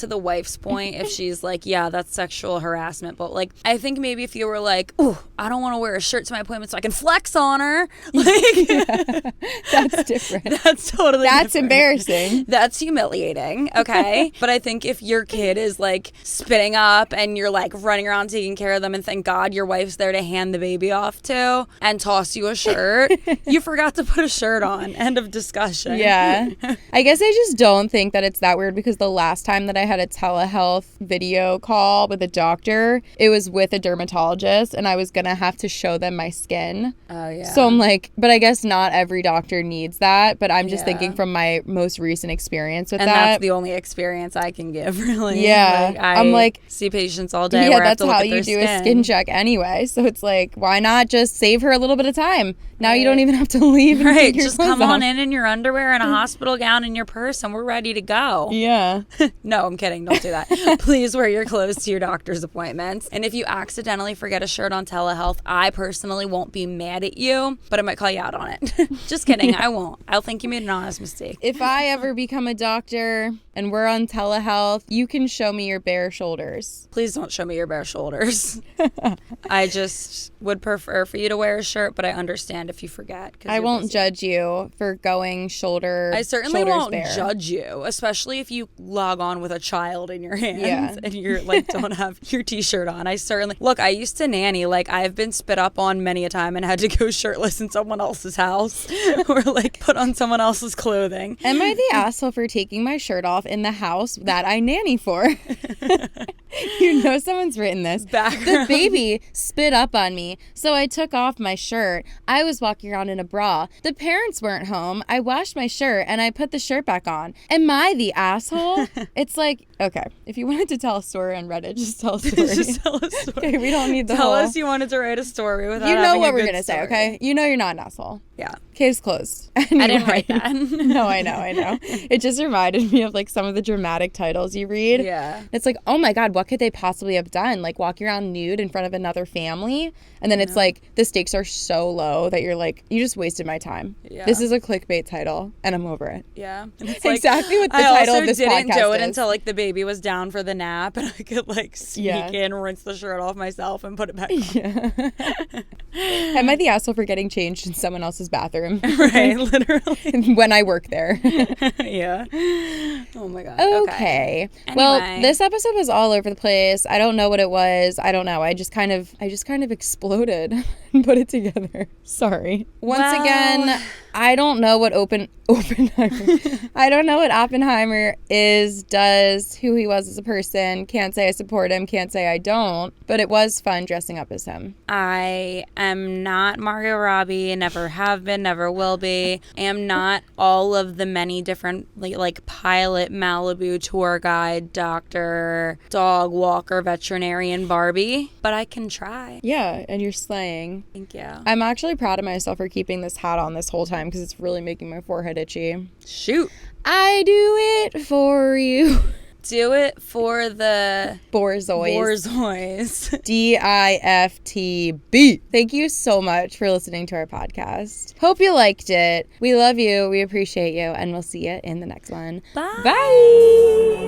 B: the wife's point, if she's like, yeah, that's sexual harassment, but like, I think maybe if you were like, "Oh, I don't want to wear a shirt to my appointment so I can flex on her," like,
A: that's different.
B: That's totally different.
A: Embarrassing.
B: That's humiliating. Okay. But I think if your kid is like spitting up and you're like running around taking care of them, and thank God your wife's there to hand the baby off to and toss you a shirt, you forgot to put a shirt on. End of discussion.
A: Yeah. I guess I just don't think that it's that weird, because the last time that I had a telehealth video call with a doctor, it was with a dermatologist and I was going to have to show them my skin.
B: Oh, yeah.
A: So I'm like, but I guess not every doctor needs that. But I'm just thinking from my most recent experience with that.
B: And that's the only experience I can give, really.
A: Yeah.
B: Like,
A: I'm like,
B: see patients all day.
A: Yeah,
B: where I have
A: that's
B: to look
A: how
B: at their
A: you do
B: skin.
A: a skin check anyway. So it's like, why not just save her a little bit of time? Now you don't even have to leave. And
B: Right.
A: take your
B: Just come
A: clothes
B: on
A: off.
B: in your underwear and a hospital gown in your purse and we're ready to go.
A: Yeah.
B: No, I'm kidding. Don't do that. Please wear your clothes to your doctor's appointments. And if you accidentally forget a shirt on telehealth, I personally won't be mad at you, but I might call you out on it. Just kidding. I won't. I'll think you made an honest mistake.
A: If I ever become a doctor and we're on telehealth, you can show me your bare shoulders.
B: Please don't show me your bare shoulders. I just would prefer for you to wear a shirt, but I understand if you forget.
A: I won't judge you for going
B: I certainly won't
A: bare.
B: judge you, especially if you log on with a child in your hands and you're like, don't have your t-shirt on. I used to nanny. Like, I've been spit up on many a time and had to go shirtless in someone else's house or like put on someone else's clothing.
A: Am I the asshole for taking my shirt off in the house that I nanny for? You know someone's written this. The baby spit up on me, so I took off my shirt. I was walking around in a bra. The parents weren't home. I washed my shirt and I put the shirt back on. Am I the asshole? It's like, okay, if you wanted to tell a story on Reddit, just tell a story.
B: Just tell a story.
A: Okay, we don't need the
B: Tell
A: whole...
B: us you wanted to write a story without
A: You know
B: having
A: what
B: a
A: we're
B: good
A: going to say,
B: story.
A: okay? You know you're not an asshole.
B: Yeah.
A: Case closed.
B: Anyway. I didn't write that.
A: No, I know. It just reminded me of like some of the dramatic titles you read.
B: Yeah.
A: It's like, oh my God, what could they possibly have done? Like walking around nude in front of another family? And then it's like the stakes are so low that you're like, you just wasted my time.
B: Yeah.
A: This is a clickbait title and I'm over it.
B: Yeah. And it's
A: Exactly what the title of this podcast is.
B: I also didn't do it until like the baby was down for the nap and I could like sneak in, rinse the shirt off myself and put it back on.
A: Yeah. Am I the asshole for getting changed in someone else's bathroom?
B: Right, literally.
A: When I work there.
B: Yeah. Oh my God.
A: Okay.
B: Anyway.
A: Well, this episode was all over the place. I don't know what it was. I don't know. I just kind of exploded and put it together. Sorry. Once again, I don't know what Oppenheimer. I don't know what Oppenheimer does, who he was as a person. Can't say I support him. Can't say I don't. But it was fun dressing up as him.
B: I am not Margot Robbie. Never have been. Never will be. Am not all of the many different like pilot, Malibu, tour guide, doctor, dog walker, veterinarian Barbie. But I can try.
A: Yeah, and you're slaying.
B: Thank you.
A: I'm actually proud of myself for keeping this hat on this whole time because it's really making my forehead itchy.
B: Shoot.
A: I do it for you.
B: Do it for the
A: Borzois. DIFTB. Thank you so much for listening to our podcast. Hope you liked it. We love you. We appreciate you. And we'll see you in the next one.
B: Bye.
A: Bye.